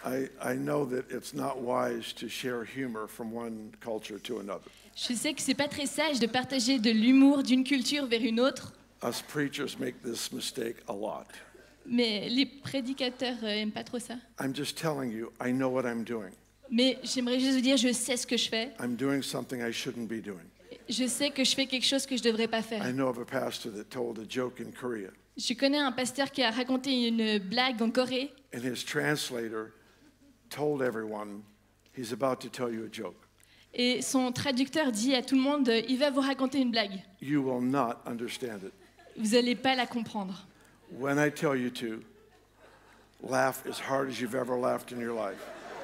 I know that it's not wise to share humor from one culture to another. Je sais que c'est pas très sage de partager de l'humour d'une culture vers une autre, Us preachers make this mistake a lot. mais les prédicateurs aiment pas trop ça. I'm just telling you, I know what I'm doing. Mais j'aimerais juste vous dire, je sais ce que je fais. I'm doing something I shouldn't be doing. Je sais que je fais quelque chose que je devrais pas faire. I know of a pastor that told a joke in Korea, Je connais un pasteur qui a raconté une blague en Corée and his translator told everyone he's about to tell you a joke. et son traducteur dit à tout le monde, il va vous raconter une blague. You will not understand it. Vous n'allez pas la comprendre. When I tell you to, laugh as hard as you've ever laughed in your life.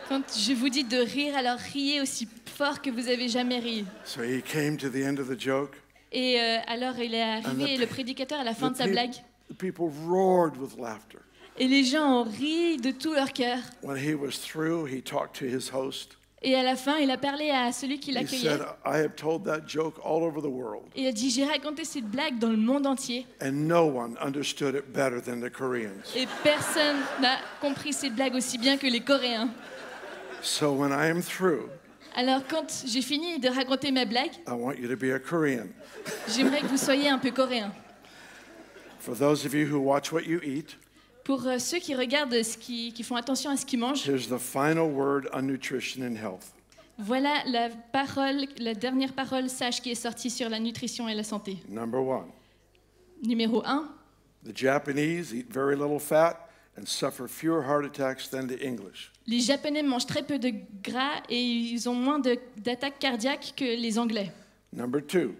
Quand je vous dis de rire, alors riez aussi fort que vous avez jamais ri. So he came to the end of the joke. Et alors il est arrivé, le prédicateur, à la fin de sa blague. The people roared with laughter. Et les gens ont ri de tout leur cœur. When he was through, he talked to his host. Et à la fin, il a parlé à celui qui He l'accueillait. said, I have told that joke all over the world, Et il a dit, j'ai raconté cette blague dans le monde entier. and no one understood it better than the Koreans. Et personne n'a compris cette blague aussi bien que les Coréens. So when I am through, Alors quand j'ai fini de raconter ma blague, I want you to be a Korean. j'aimerais que vous soyez un peu coréen. For those of you who watch what you eat, Pour ceux qui regardent, qui font attention à ce qu'ils mangent, here's the final word on nutrition and health. voilà la dernière parole sage qui est sortie sur la nutrition et la santé. Number one, Numéro 1, the Japanese eat very little fat and suffer fewer heart attacks than the English. les Japonais mangent très peu de gras et ils ont moins d'attaques cardiaques que les Anglais. Number two,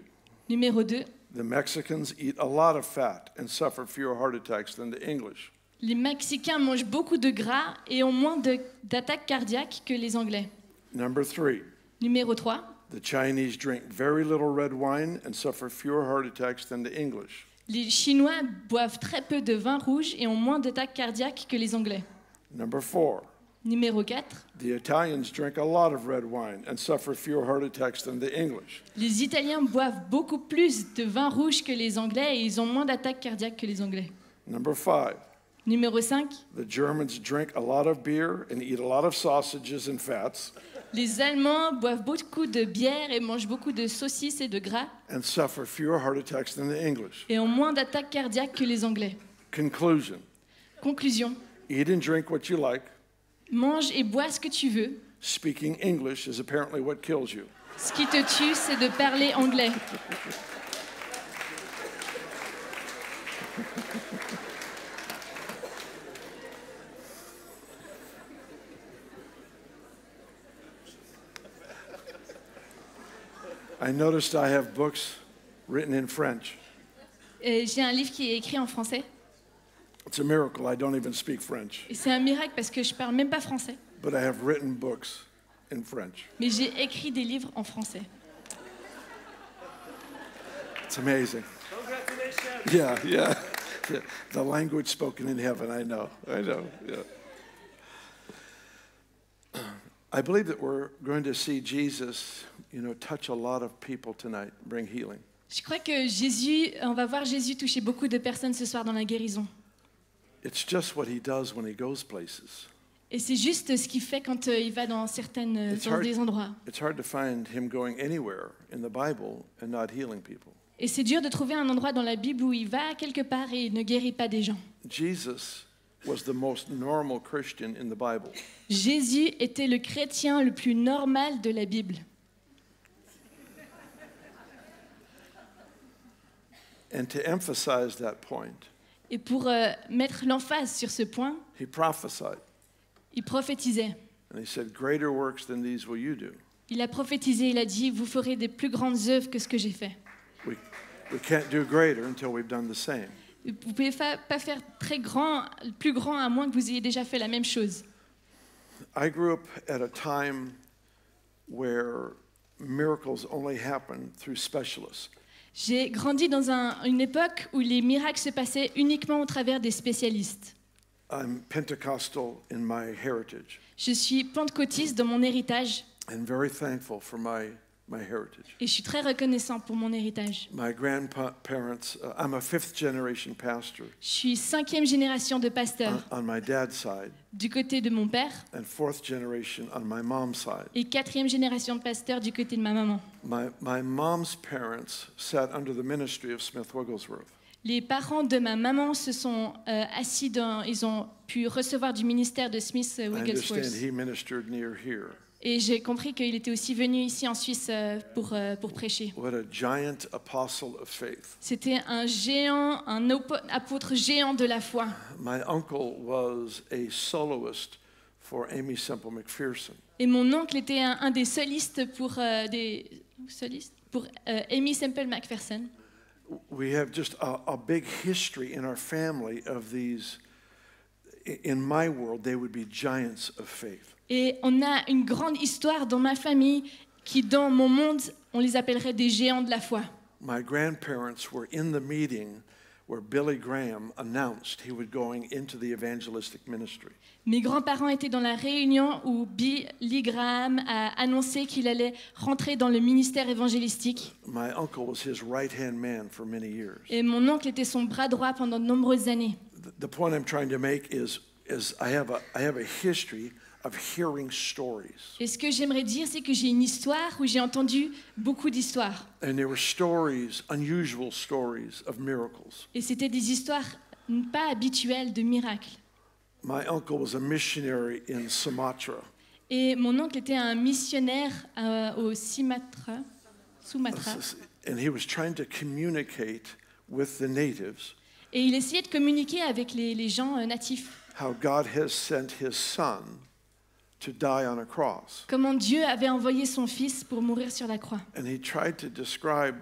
Numéro 2, the Mexicans eat a lot of fat and suffer fewer heart attacks than the English. les Mexicains mangent beaucoup de gras et ont moins d'attaques cardiaques que les Anglais. Number three, Numéro 3, the Chinese drink very little red wine and suffer fewer heart attacks than the English. les Chinois boivent très peu de vin rouge et ont moins d'attaques cardiaques que les Anglais. Number four, Numéro 4, the Italians drink a lot of red wine and suffer fewer heart attacks than the English. les Italiens boivent beaucoup plus de vin rouge que les Anglais et ils ont moins d'attaques cardiaques que les Anglais. Number five, Numéro 5, the Germans drink a lot of beer and eat a lot of sausages and fats les Allemands boivent beaucoup de bière et mangent beaucoup de saucisses et de gras and suffer fewer heart attacks than the English. et ont moins d'attaques cardiaques que les Anglais. Conclusion, Conclusion, eat and drink what you like. mange et bois ce que tu veux. Speaking English is apparently what kills you. Ce qui te tue, c'est de parler anglais. I noticed I have books written in French. J'ai un livre qui est écrit en français. It's a miracle. I don't even speak French, Et c'est un miracle parce que je parle même pas français. but I have written books in French. Mais j'ai écrit des livres en français. It's amazing. Yeah. Yeah. The language spoken in heaven, I know. Yeah. I believe that we're going to see Jesus, touch a lot of people tonight, bring healing. Je crois que on va voir Jésus toucher beaucoup de personnes ce soir dans la guérison. It's just what he does when he goes places. Et c'est juste ce qu'il fait quand il va dans des endroits. It's hard to find him going anywhere in the Bible and not healing people. Et c'est dur de trouver un endroit dans la Bible où il va quelque part et il ne guérit pas des gens. Jesus was the most normal Christian in the Bible. Jésus était le chrétien le plus normal de la Bible. And to emphasize that point, Et pour mettre l'emphase sur ce point, he prophesied. il prophétisait. And he said, greater works than these will you do. Il a prophétisé, il a dit, vous ferez des plus grandes œuvres que ce que j'ai fait. We can't do greater until we've done the same. Vous ne pouvez pas faire plus grand à moins que vous ayez déjà fait la même chose. I grew up at a time where miracles only happened through specialists. J'ai grandi dans une époque où les miracles se passaient uniquement au travers des spécialistes. I'm Pentecostal in my heritage Je suis pentecôtiste dans mon héritage and very thankful for my my heritage. Et je suis très reconnaissant pour mon héritage. My grandparents, I'm a fifth generation pastor Je suis 5e génération de pasteur on my dad's side du côté de mon père and fourth generation on my mom's side. et 4e génération de pasteur du côté de ma maman. My mom's parents sat under the ministry of Smith Wigglesworth. Les parents de ma maman se sont assis ils ont pu recevoir du ministère de Smith I understand Wigglesworth. he ministered near here. Et j'ai compris qu'il était aussi venu ici en Suisse pour prêcher. What a giant apostle of faith. C'était un géant, un apôtre géant de la foi. My uncle was a soloist for Amy Semple McPherson. Et mon oncle était un des solistes pour Amy Semple McPherson. We have just a big history in our family of these. In my world, they would be giants of faith. Et on a une grande histoire dans ma famille qui, dans mon monde, on les appellerait des géants de la foi. My grandparents were in the meeting where Billy Graham announced he was going into the evangelistic ministry. Mes grands-parents étaient dans la réunion où Billy Graham a annoncé qu'il allait rentrer dans le ministère évangélistique. My uncle was his right-hand man for many years. Et mon oncle était son bras droit pendant de nombreuses années. The point I'm trying to make is I have a history of hearing stories. Et ce que j'aimerais dire, c'est que j'ai une histoire où j'ai entendu beaucoup d'histoires. And there were stories, unusual stories of miracles. Et c'était des histoires pas habituelles de miracles. My uncle was a missionary in Sumatra. Et mon oncle était un missionnaire au Sumatra. And he was trying to communicate with the natives Et il essayait de communiquer avec les gens natifs. how God has sent his son to die on a cross. Comment Dieu avait envoyé son fils pour mourir sur la croix. And he tried to describe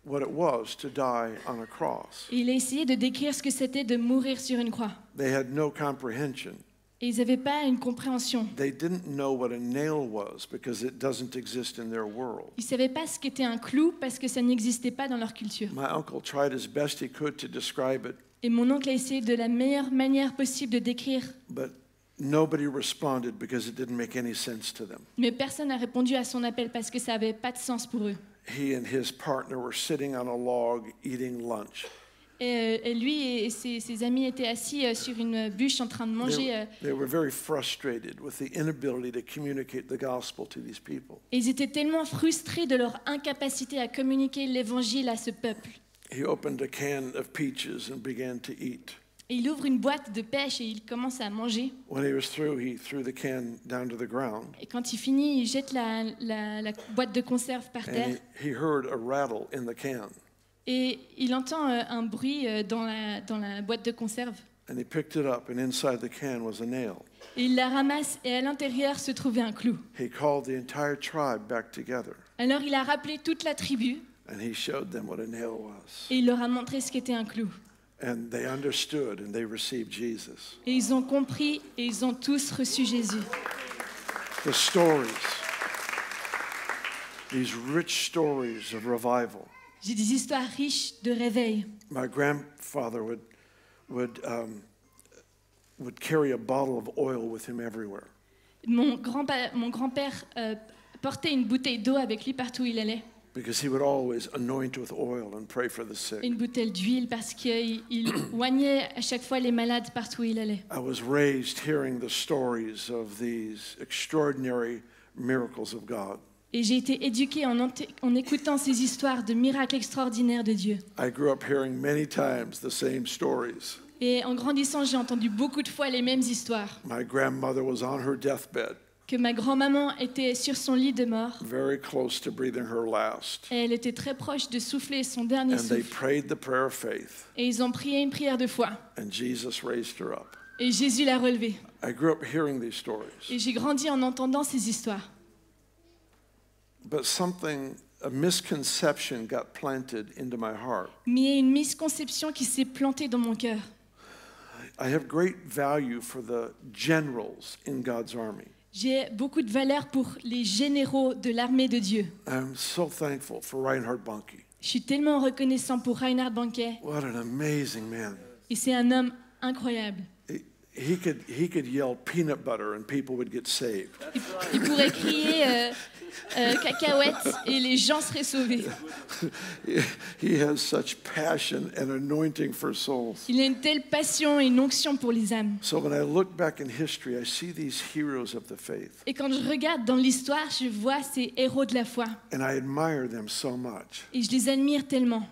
what it was to die on a cross. Et il a essayé de décrire ce que c'était de mourir sur une croix. They had no comprehension. Et ils n'avaient pas une compréhension. They didn't know what a nail was because it doesn't exist in their world. Ils ne savaient pas ce qu'était un clou parce que ça n'existait pas dans leur culture. My uncle tried as best he could to describe it, Et mon oncle a essayé de la meilleure manière possible de décrire, but nobody responded because it didn't make any sense to them. mais personne n'a répondu à son appel parce que ça n'avait pas de sens pour eux. He and his partner were sitting on a log eating lunch. Et lui et ses amis étaient assis sur une bûche en train de manger. They were very frustrated with the inability to communicate the gospel to these people. Et ils étaient tellement frustrés de leur incapacité à communiquer l'évangile à ce peuple. He opened a can of peaches and began to eat. Et il ouvre une boîte de pêche et il commence à manger. When he was through, he threw the can down to the ground, Et quand il finit, il jette la boîte de conserve par terre. and he heard a rattle in the can. Et il entend un bruit dans la boîte de conserve. And he picked it up, and inside the can was a nail. Et il la ramasse et à l'intérieur se trouvait un clou. He called the entire tribe back together, Alors il a rappelé toute la tribu and he showed them what a nail was. et il leur a montré ce qu'était un clou. And they understood, and they received Jesus. Et ils ont compris et ils ont tous reçu Jésus. The stories, these rich stories of revival. J'ai des histoires riches de réveil. My grandfather would carry a bottle of oil with him everywhere. Mon grand-père portait une bouteille d'eau avec lui partout où il allait. Because he would always anoint with oil and pray for the sick. Une bouteille d'huile parce qu'il oignait à chaque fois les malades partout où il allait. I was raised hearing the stories of these extraordinary miracles of God. Et j'ai été éduquée en écoutant ces histoires de miracles extraordinaires de Dieu. I grew up hearing many times the same stories. Et en grandissant, j'ai entendu beaucoup de fois les mêmes histoires. My grandmother was on her deathbed, Que ma grand-maman était sur son lit de mort. very close to breathing her last. Et elle était très proche de souffler son dernier And they souffle. prayed the prayer of faith, Et ils ont prié une prière de foi. and Jesus raised her up. Et Jésus l'a relevée. I grew up hearing these stories. Et j'ai grandi en entendant ces histoires. But a misconception got planted into my heart. Mais il y a une misconception qui s'est plantée dans mon cœur. I have great value for the generals in God's army. J'ai beaucoup de valeur pour les généraux de l'armée de Dieu. I'm so thankful for Reinhard Bonnke. Je suis tellement reconnaissant pour Reinhard Bonnke. What an amazing man. Et c'est un homme incroyable. he could yell peanut butter and people would get saved. Il pourrait crier cacahuètes et les gens seraient sauvés. He has such passion and anointing for souls. Il a une telle passion et une onction pour les âmes. So when I look back in history, I see these heroes of the faith, Et quand je regarde dans l'histoire, je vois ces héros de la foi. and I admire them so much. Et je les admire tellement.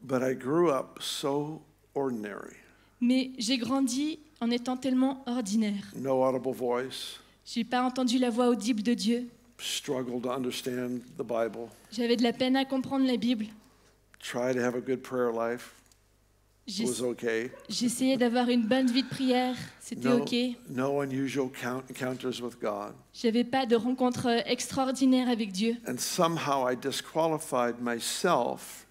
But I grew up so ordinary. Mais j'ai grandi en étant tellement ordinaire. No audible voice, J'ai pas entendu la voix audible de Dieu. struggled to understand the Bible, J'avais de la peine à comprendre la Bible. tried to have a good prayer life. It J'ai- was okay. J'essayais d'avoir une bonne vie de prière. C'était No, OK. no unusual encounters with God. J'avais pas de rencontre extraordinaire avec Dieu. And somehow I disqualified myself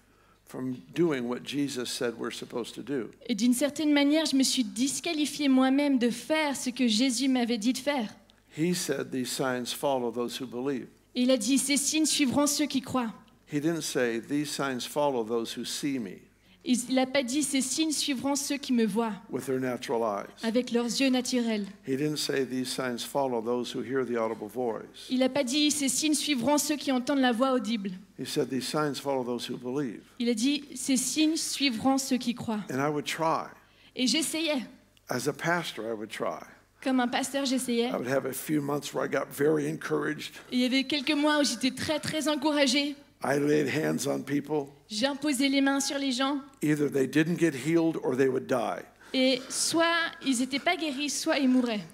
from doing what Jesus said we're supposed to do. Et d'une certaine manière, je me suis disqualifiée moi-même de faire ce que Jésus m'avait dit de faire. He said these signs follow those who believe. Et il a dit, ces signes suivront ceux qui croient. He didn't say these signs follow those who see me Il n'a pas dit, ces signes suivront ceux qui me voient with their natural eyes. avec leurs yeux naturels. He didn't say these signs follow those who hear the audible voice. Il n'a pas dit, ces signes suivront ceux qui entendent la voix audible. He said these signs follow those who believe. Il a dit, ces signes suivront ceux qui croient. And I would try. Et j'essayais. As a pastor, I would try. Comme un pasteur, j'essayais. I would have a few months where I got very encouraged. Et il y avait quelques mois où j'étais très, très encouragée. I laid hands on people. J'ai imposé les mains sur les gens. Either they didn't get healed or they would die. Et soit ils n'étaient pas guéris, soit ils mouraient.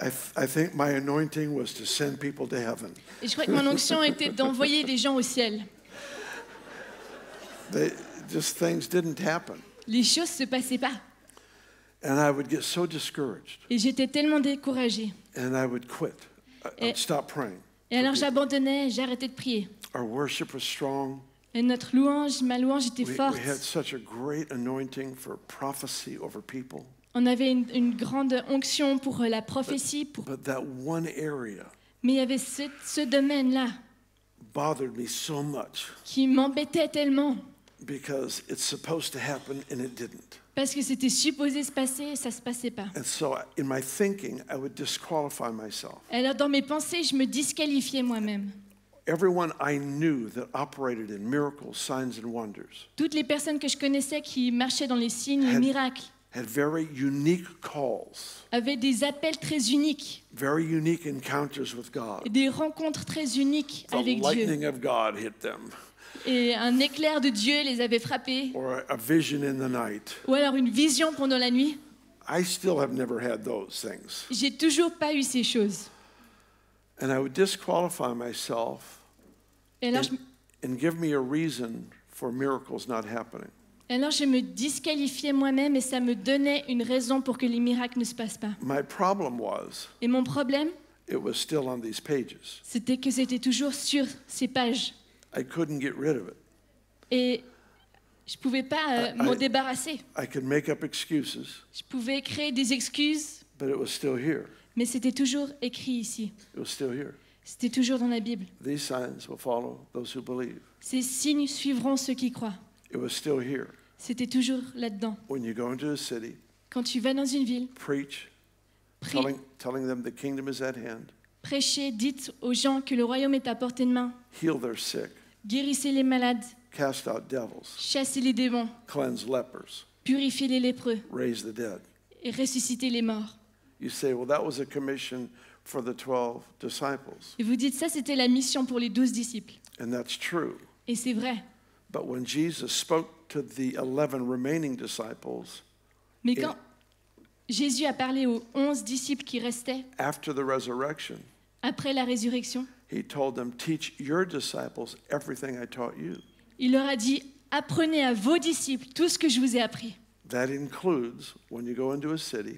I think my anointing was to send people to heaven. Et je crois que mon onction était d'envoyer des gens au ciel. Just things didn't happen. Les choses ne se passaient pas. And I would get so discouraged. Et j'étais tellement découragée. And I would quit. I'd Et- stop praying. Et alors j'abandonnais, j'arrêtais de prier. Our worship was strong. Et notre louange, ma louange était We forte. had such a great anointing for prophecy over people. On avait une grande onction pour la prophétie. But that one area Mais il y avait ce domaine-là bothered me so much qui m'embêtait tellement. because it's supposed to happen and it didn't. Parce que c'était supposé se passer et ça ne se passait pas. And so in my thinking, I would disqualify myself. Alors dans mes pensées, je me disqualifiais moi-même. Everyone I knew that operated in miracles, signs, and wonders Toutes les personnes que je connaissais qui marchaient dans les signes, les Had- miracles, had very unique calls, avaient des appels très uniques, very unique encounters with God. et des rencontres très uniques The avec Dieu. lightning of God hit them, Et un éclair de Dieu les avait frappés, or a vision in the night. ou alors une vision pendant la nuit. I still have never had those things. J'ai toujours pas eu ces choses. And I would disqualify myself Et alors, and give me a reason for miracles not happening. je me disqualifiais moi-même et ça me donnait une raison pour que les miracles ne se passent pas. My problem was Et mon problème, it was still on these pages. c'était que c'était toujours sur ces pages. I couldn't get rid of it. Et je pouvais pas m'en I- débarrasser. I could make up excuses, Je pouvais créer des excuses, but it was still here. mais c'était toujours écrit ici. It was still here. C'était toujours dans la Bible. These signs will follow those who believe. Ces signes suivront ceux qui croient. It was still here. C'était toujours là-dedans. When you go into a city, Quand tu vas dans une ville, preach, prie, telling them the kingdom is at hand, prêchez, dites aux gens que le royaume est à portée de main. heal their sick, Guérissez les malades, cast out devils, chassez les démons, cleanse lepers, purifiez les lépreux raise the dead. et ressuscitez les morts. You say, well, that was a commission for the 12 disciples. Et vous dites, ça c'était la mission pour les 12 disciples. And that's true. Et c'est vrai. But when Jesus spoke to the 11 remaining disciples Mais quand Jésus a parlé aux 11 disciples qui restaient after the resurrection, après la résurrection, he told them, teach your disciples everything I taught you. il leur a dit, apprenez à vos disciples tout ce que je vous ai appris. That includes when you go into a city,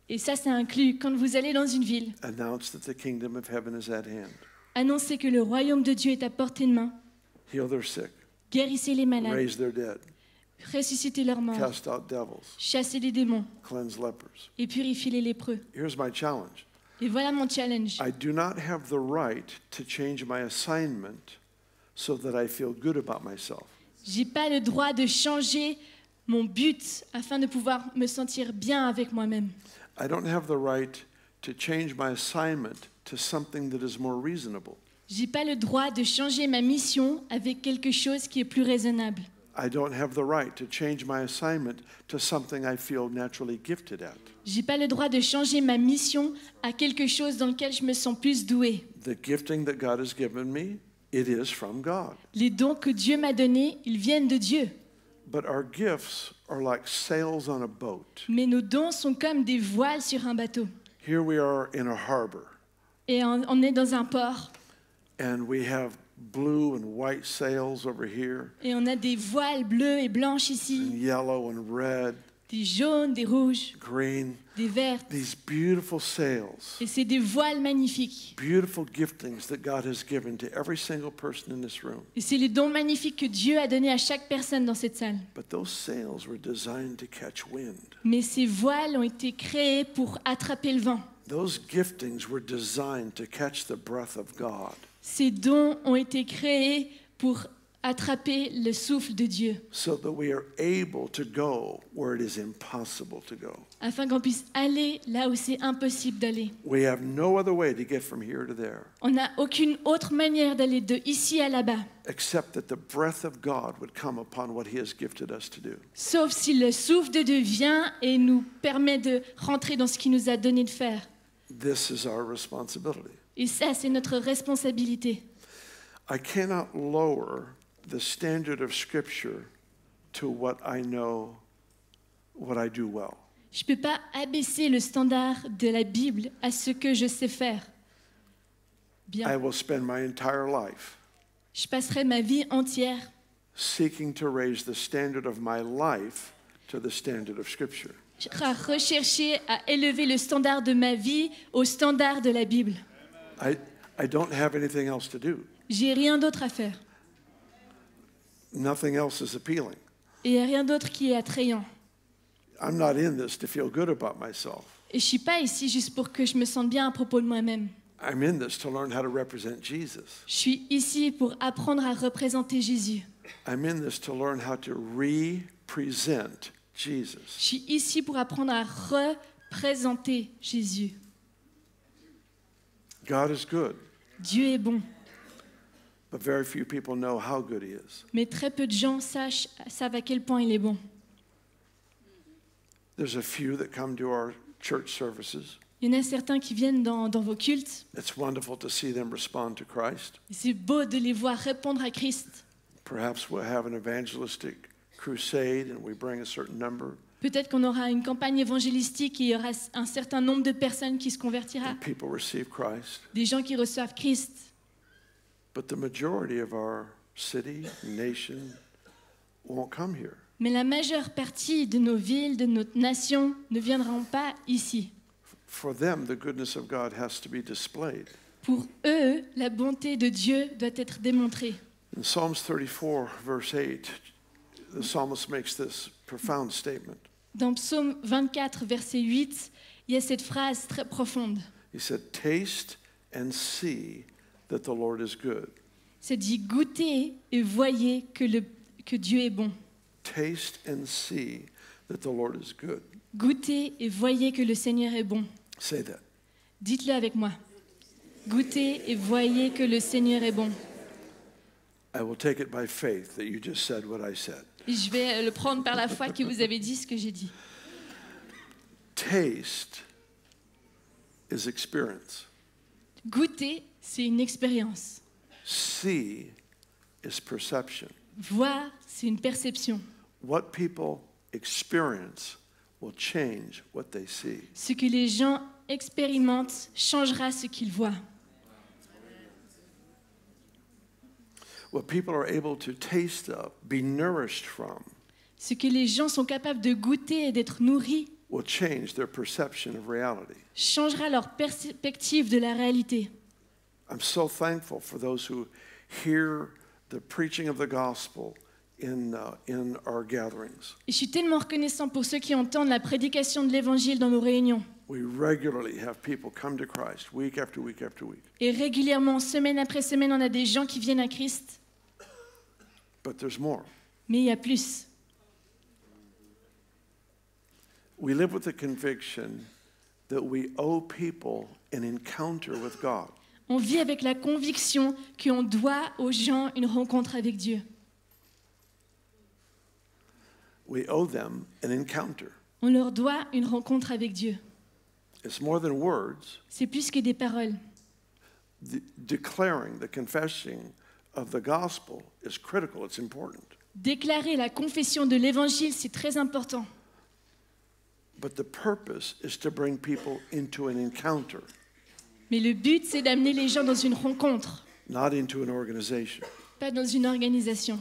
Et ça inclut, quand vous allez dans une ville, announce that the kingdom of heaven is at hand. annoncez que le royaume de Dieu est à portée de main, Heal their sick, guérissez les malades, raise their dead, ressuscitez leurs morts, cast out devils, chassez les démons cleanse lepers. et purifiez les lépreux. Here's my challenge. Et voilà mon challenge. I do not have the right to change my assignment so that I feel good about myself. J'ai pas le droit de changer mon but afin de pouvoir me sentir bien avec moi-même. I don't have the right to change my assignment to something that is more reasonable. J'ai pas le droit de changer ma mission avec quelque chose qui est plus raisonnable. I don't have the right to change my assignment to something I feel naturally gifted at. J'ai pas le droit de changer ma mission à quelque chose dans lequel je me sens plus douée. The gifting that God has given me, it is from God. Les dons que Dieu m'a donnés, ils viennent de Dieu. But our gifts are like sails on a boat. Mais nos dons sont comme des voiles sur un bateau. Here we are in a harbor, Et on est dans un port. and we have blue and white sails over here, Et on a des voiles bleues et blanches and ici. yellow and red, Des jaunes, des rouges, green. des vertes. These beautiful sails, Et c'est des voiles magnifiques. beautiful giftings that God has given to every single person in this room. Et c'est les dons magnifiques que Dieu a donnés à chaque personne dans cette salle. But those sails were designed to catch wind. Mais ces voiles ont été créées pour attraper le vent. Those giftings were designed to catch the breath of God. Ces dons ont été créés pour attraper le souffle de Dieu, So that we are able to go where it is impossible to go. afin qu'on puisse aller là où c'est impossible d'aller. We have no other way to get from here to there, On n'a aucune autre manière d'aller de ici à là-bas, except that the breath of God would come upon what He has gifted us to do. sauf si le souffle de Dieu vient et nous permet de rentrer dans ce qu'il nous a donné de faire. This is our responsibility. Et ça, c'est notre responsabilité. I cannot lower the standard of Scripture to what I know, what I do well. Je ne peux pas abaisser le standard de la Bible à ce que je sais faire. I Bien. will spend my entire life Je passerai ma vie entière seeking to raise the standard of my life to the standard of Scripture. à rechercher à élever le standard de ma vie au standard de la Bible. I don't have anything else to do. J'ai rien d'autre à faire. Nothing else is appealing. Et il n'y a rien d'autre qui est attrayant. I'm not in this to feel good about myself. Et je ne suis pas ici juste pour que je me sente bien à propos de moi-même. I'm in this to learn how to represent Jesus. Je suis ici pour apprendre à représenter Jésus. I'm in this to learn how to represent Jesus. Je suis ici pour apprendre à représenter Jésus. God is good, Dieu est bon, but very few people know how good He is. mais très peu de gens savent à quel point il est bon. There's a few that come to our church services. Il y en a certains qui viennent dans vos cultes. It's wonderful to see them respond to Christ. Et c'est beau de les voir répondre à Christ. Perhaps we'll have an evangelistic crusade and we bring a certain number. Peut-être qu'on aura une campagne évangélistique et il y aura un certain nombre de personnes qui se convertira, And people receive Christ. des gens qui reçoivent Christ. But the majority of our city, nation, won't come here. Mais la majeure partie de nos villes, de notre nation, ne viendront pas ici. For them, the goodness of God has to be displayed. Pour eux, la bonté de Dieu doit être démontrée. In Psalms 34, verse 8, the psalmist makes this profound statement. Dans Psaume 24, verset 8, il y a cette phrase très profonde. He said, "Taste and see that the Lord is good." C'est dit goûtez et voyez que Dieu est bon. Taste and see that the Lord is good. Goûtez et voyez que le Seigneur est bon. Say that. Dites-le avec moi. Goûtez et voyez que le Seigneur est bon. I will take it by faith that you just said what I said. Et je vais le prendre par la foi que vous avez dit ce que j'ai dit. Taste is experience. Goûter, c'est une expérience. See is perception. Voir, c'est une perception. What people experience will change what they see. Ce que les gens expérimentent changera ce qu'ils voient. What people are able to taste of, be nourished from, Ce que les gens sont capables de goûter et d'être nourris will change their perception of reality. changera leur perspective de la réalité. I'm so thankful for those who hear the preaching of the gospel in our gatherings. Et je suis tellement reconnaissant pour ceux qui entendent la prédication de l'Évangile dans nos réunions. We regularly have people come to Christ week after week after week. Et régulièrement, semaine après semaine, on a des gens qui viennent à Christ. But there's more. Mais il y a plus. We live with the conviction that we owe people an encounter with God. On vit avec la conviction qu'on doit aux gens une rencontre avec Dieu. We owe them an encounter. On leur doit une rencontre avec Dieu. It's more than words. C'est plus que des paroles. Declaring, the confessing of the gospel is critical, it's important. Déclarer la confession de l'Évangile, c'est très important. But the purpose is to bring people into an encounter, Mais le but, c'est d'amener les gens dans une rencontre, not into an organization. pas dans une organisation.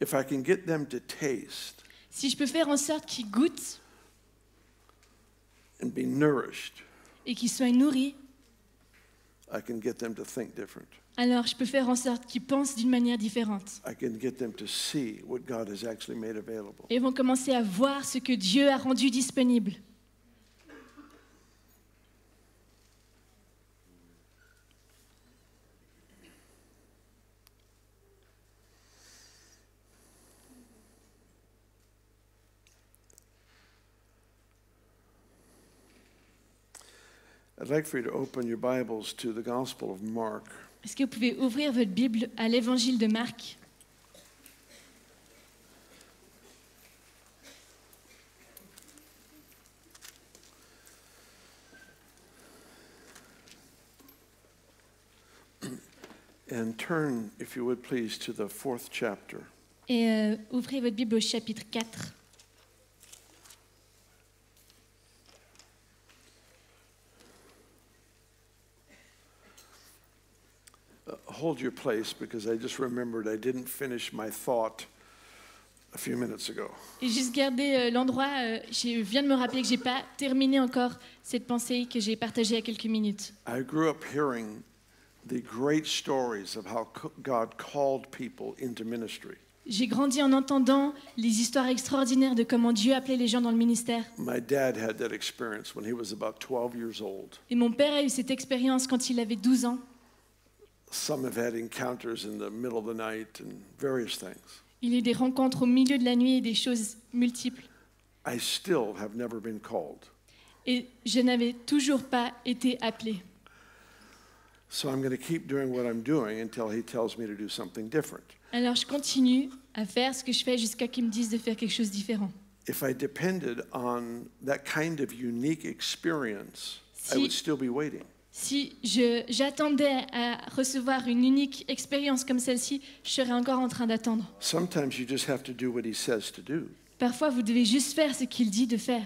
If I can get them to taste Si je peux faire en sorte qu'ils goûtent and be nourished, et qu'ils soient nourris, I can get them to think different. alors je peux faire en sorte qu'ils pensent d'une manière différente. I can get them to see what God has actually made available. Et vont commencer à voir ce que Dieu a rendu disponible. I'd like for you to open your Bibles to the Gospel of Mark. Est-ce que vous pouvez ouvrir votre Bible à l'Évangile de Marc? And turn, if you would please, to the 4th chapter. Et ouvrez votre Bible au chapitre 4. Hold your place because I just remembered I didn't finish my thought a few minutes ago. Et juste garder l'endroit, je viens de me rappeler que je n'ai pas terminé encore cette pensée que j'ai partagée il y a quelques minutes. I grew up hearing the great stories of how God called people into ministry. J'ai grandi en entendant les histoires extraordinaires de comment Dieu appelait les gens dans le ministère. My dad had that experience when he was about 12 years old. Et mon père a eu cette expérience quand il avait 12 ans. Some have had encounters in the middle of the night and various things. Il y a eu des rencontres au milieu de la nuit et des choses multiples. I still have never been called. Et je n'avais toujours pas été appelée. So I'm going to keep doing what I'm doing until he tells me to do something different. Alors je continue à faire ce que je fais jusqu'à qu'il me dise de faire quelque chose de différent. If I depended on that kind of unique experience, I would still be waiting. Si j'attendais à recevoir une unique expérience comme celle-ci, je serais encore en train d'attendre. Sometimes you just have to do what he says to do. Parfois, vous devez juste faire ce qu'il dit de faire.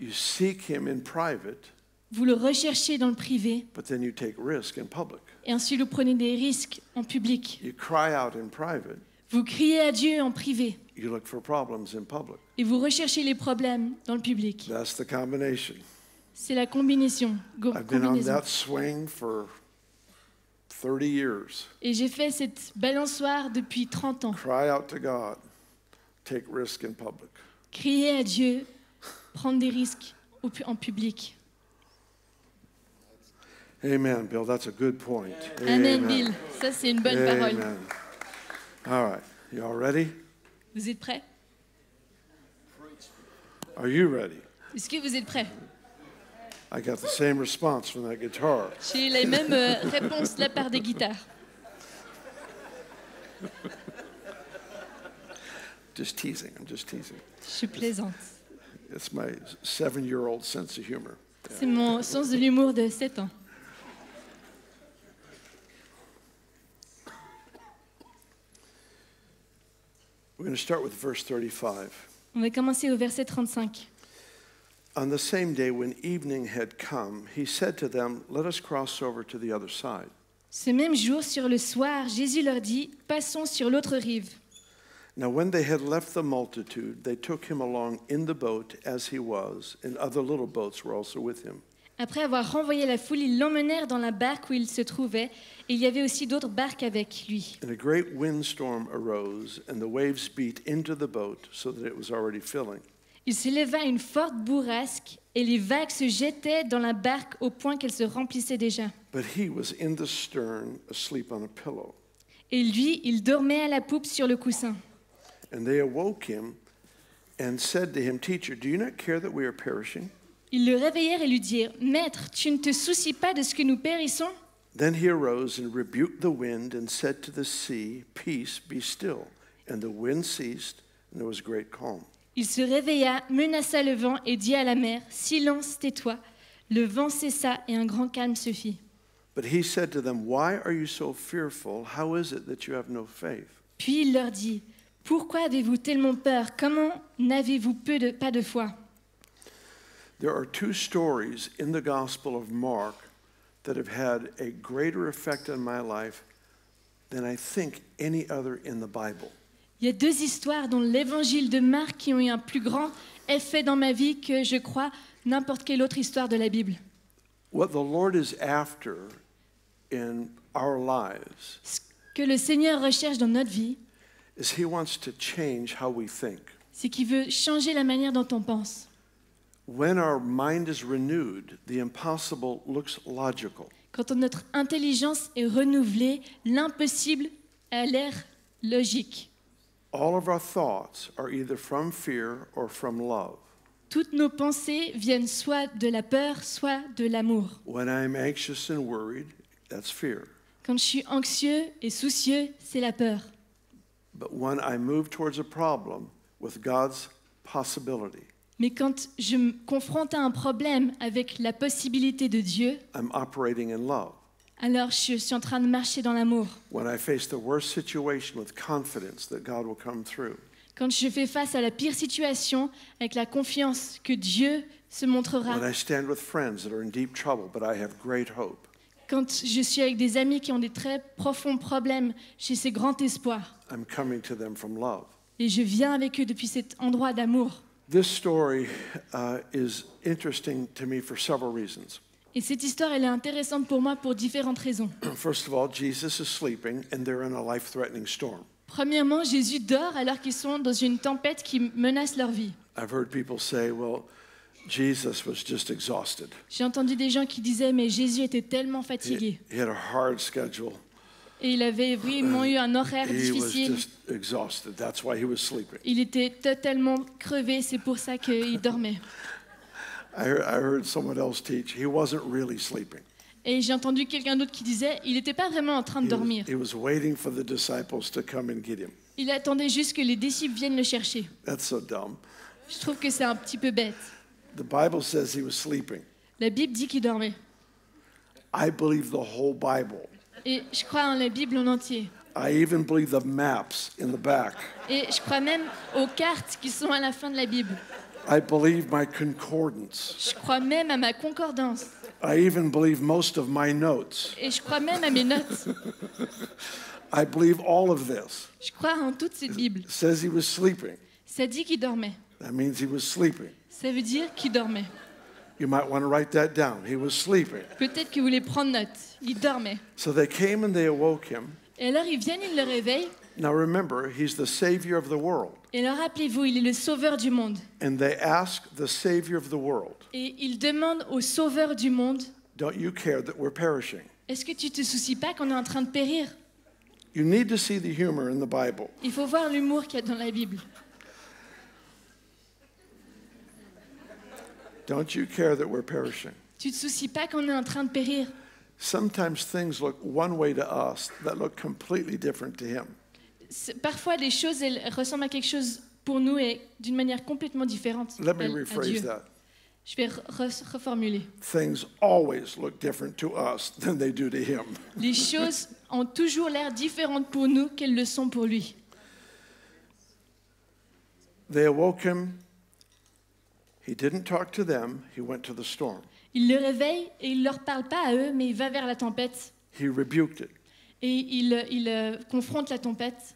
You seek him in private, Vous le recherchez dans le privé, but then you take risk in public. et ensuite vous prenez des risques en public. You cry out in private, Vous criez à Dieu en privé, you look for problems in public. et vous recherchez les problèmes dans le public. That's the combination. C'est la combinaison. I've been on that swing for 30 years. Et j'ai fait cette balançoire depuis 30 ans. Cry out to God, take risk in public. Crier à Dieu, prendre des risques en public. Amen, Bill. That's a good point. Amen, Bill. Ça, c'est une bonne parole. Amen. All right. You all ready? Vous êtes prêts? Are you ready? Est-ce que vous êtes prêts? I got the same response from that guitar. J'ai eu les mêmes réponses de la part des guitares. Just teasing. I'm just teasing. Je plaisante. It's my 7-year-old sense of humor. C'est mon sens de l'humour de 7 ans. We're going to start with verse 35. On va commencer au verset 35. On the same day when evening had come, he said to them, "Let us cross over to the other side." Ce même jour, sur le soir, Jésus leur dit, « Passons sur l'autre rive. » Now when they had left the multitude, they took him along in the boat as he was, and other little boats were also with him. Après avoir renvoyé la foule, ils l'emmenèrent dans la barque où il se trouvait, et il y avait aussi d'autres barques avec lui. And a great windstorm arose, and the waves beat into the boat so that it was already filling. Il s'éleva une forte bourrasque, et les vagues se jetaient dans la barque au point qu'elle se remplissait déjà. But he was in the stern, asleep on a pillow. Et lui, il dormait à la poupe sur le coussin. And they awoke him and said to him, Teacher, do you not care that we are perishing? Ils le réveillèrent et lui dirent, « Maître, tu ne te soucies pas de ce que nous périssons ?» Then he arose and rebuked the wind and said to the sea, Peace, be still. And the wind ceased, and there was great calm. Il se réveilla, menaça le vent et dit à la mer, « Silence, tais-toi. » Le vent cessa et un grand calme se fit. But he said to them, Why are you so fearful? How is it that you have no faith? Puis il leur dit, « Pourquoi avez-vous tellement peur? Comment n'avez-vous pas de foi ?» There are two stories in the Gospel of Mark that have had a greater effect on my life than I think any other in the Bible. Il y a deux histoires dans l'évangile de Marc qui ont eu un plus grand effet dans ma vie que, je crois, n'importe quelle autre histoire de la Bible. What the Lord is after in our lives Ce que le Seigneur recherche dans notre vie, is He wants to change how we think. c'est qu'il veut changer la manière dont on pense. When our mind is renewed, the impossible looks logical. Quand notre intelligence est renouvelée, l'impossible a l'air logique. All of our thoughts are either from fear or from love. Toutes nos pensées viennent soit de la peur, soit de l'amour. When I'm anxious and worried, that's fear. Quand je suis anxieux et soucieux, c'est la peur. But when I move towards a problem with God's possibility, Mais quand je me confronte à un problème avec la possibilité de Dieu, I'm operating in love. alors je suis en train de marcher dans l'amour. When I face the worst situation with confidence that God will come through. Quand je fais face à la pire situation avec la confiance que Dieu se montrera. When I stand with friends that are in deep trouble, but I have great hope. Quand je suis avec des amis qui ont des très profonds problèmes, j'ai ce grand espoir. I'm coming to them from love. Et je viens avec eux depuis cet endroit d'amour. This story is interesting to me for several reasons. Et cette histoire, elle est intéressante pour moi pour différentes raisons. First of all, Jesus is sleeping and they're in a life-threatening storm. Premièrement, Jésus dort alors qu'ils sont dans une tempête qui menace leur vie. I've heard people say, well, Jesus was just exhausted. J'ai entendu des gens qui disaient, mais Jésus était tellement fatigué. He had a hard schedule. Et il avait vraiment eu un horaire He was difficile. just exhausted. That's why he was sleeping. Il était totalement crevé, c'est pour ça qu'il dormait. I heard someone else teach. He wasn't really sleeping. Et j'ai entendu quelqu'un d'autre qui disait, il n'était pas vraiment en train de dormir. He was waiting for the disciples to come and get him. Il attendait juste que les disciples viennent le chercher. That's so dumb. Je trouve que c'est un petit peu bête. The Bible says he was sleeping. La Bible dit qu'il dormait. I believe the whole Bible. Et je crois en la Bible en entier. I even believe the maps in the back. Et je crois même aux cartes qui sont à la fin de la Bible. I believe my concordance. Je crois même à ma concordance. I even believe most of my notes. Et je crois même à mes notes. I believe all of this. Je crois en toute cette Bible. It says he was sleeping. Ça dit qu'il dormait. That means he was sleeping. Ça veut dire qu'il dormait. You might want to write that down. He was sleeping. Peut-être que vous voulez prendre note. Il dormait. So they came and they awoke him. Et alors ils viennent, ils le réveillent. Now remember, he's the Savior of the world. Et alors rappelez-vous, il est le sauveur du monde. And they ask the Savior of the world, Et il demande au sauveur du monde, don't you care that we're perishing? est-ce que tu te soucies pas qu'on est en train de périr? You need to see the humor in the Bible. Il faut voir l'humour qu'il y a dans la Bible. Don't you care that we're perishing? Tu te soucies pas qu'on est en train de périr? Sometimes things look one way to us that look completely different to him. Parfois, les choses elles ressemblent à quelque chose pour nous et d'une manière complètement différente Let me à rephrase Dieu. that. Je vais reformuler. Things always look different to us than they do to him. Les choses ont toujours l'air différentes pour nous qu'elles le sont pour lui. They awoke him. He didn't talk to them. He went to the storm. Il le réveille et il ne leur parle pas à eux, mais il va vers la tempête He rebuked it. et il confronte la tempête.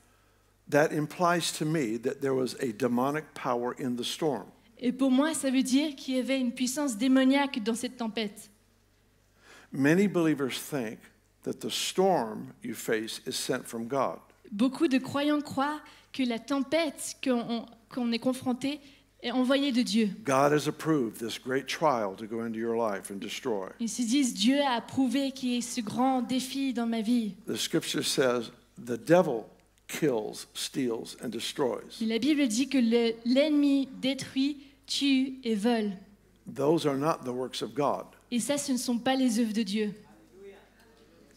That implies to me that there was a demonic power in the storm. Et pour moi, ça veut dire qu'il y avait une puissance démoniaque dans cette tempête. Many believers think that the storm you face is sent from God. Beaucoup de croyants croient que la tempête qu'on est confronté est envoyée de Dieu. God has approved this great trial to go into your life and destroy. Ils se disent, Dieu a approuvé qu'il y ait ce grand défi dans ma vie. The scripture says the devil kills, steals, and destroys. Et la Bible dit que l'ennemi détruit, tue et vole. Those are not the works of God. Et ça, ce ne sont pas les œuvres de Dieu.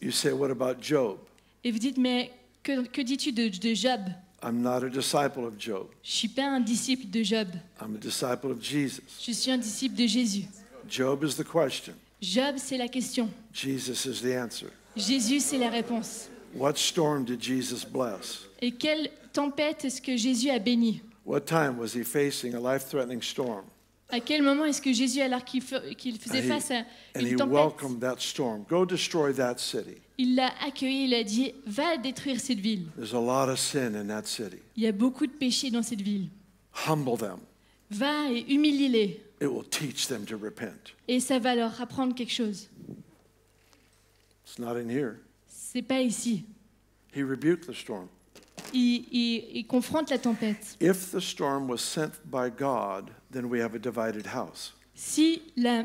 You say, what about Job? Et vous dites, mais que dis-tu de Job? I'm not a disciple of Job. Je ne suis pas un disciple de Job. I'm a disciple of Jesus. Je suis un disciple de Jésus. Job is the question. Job, c'est la question. Jesus is the answer. Jésus, c'est la réponse. What storm did Jesus bless? Et quelle tempête est-ce que Jésus a béni? What time was he facing a life-threatening storm? À quel moment est-ce que Jésus, alors qu'il faisait face à And une he tempête, welcomed that storm. Go destroy that city. il l'a accueilli, il a dit, va détruire cette ville. There's a lot of sin in that city. Il y a beaucoup de péchés dans cette ville. Humble them. Va et humilie-les. It will teach them to repent. Et ça va leur apprendre quelque chose. It's not in here. C'est pas ici. He rebuked the storm. Il confronte la tempête. If the storm was sent by God, then we have a divided house. Si la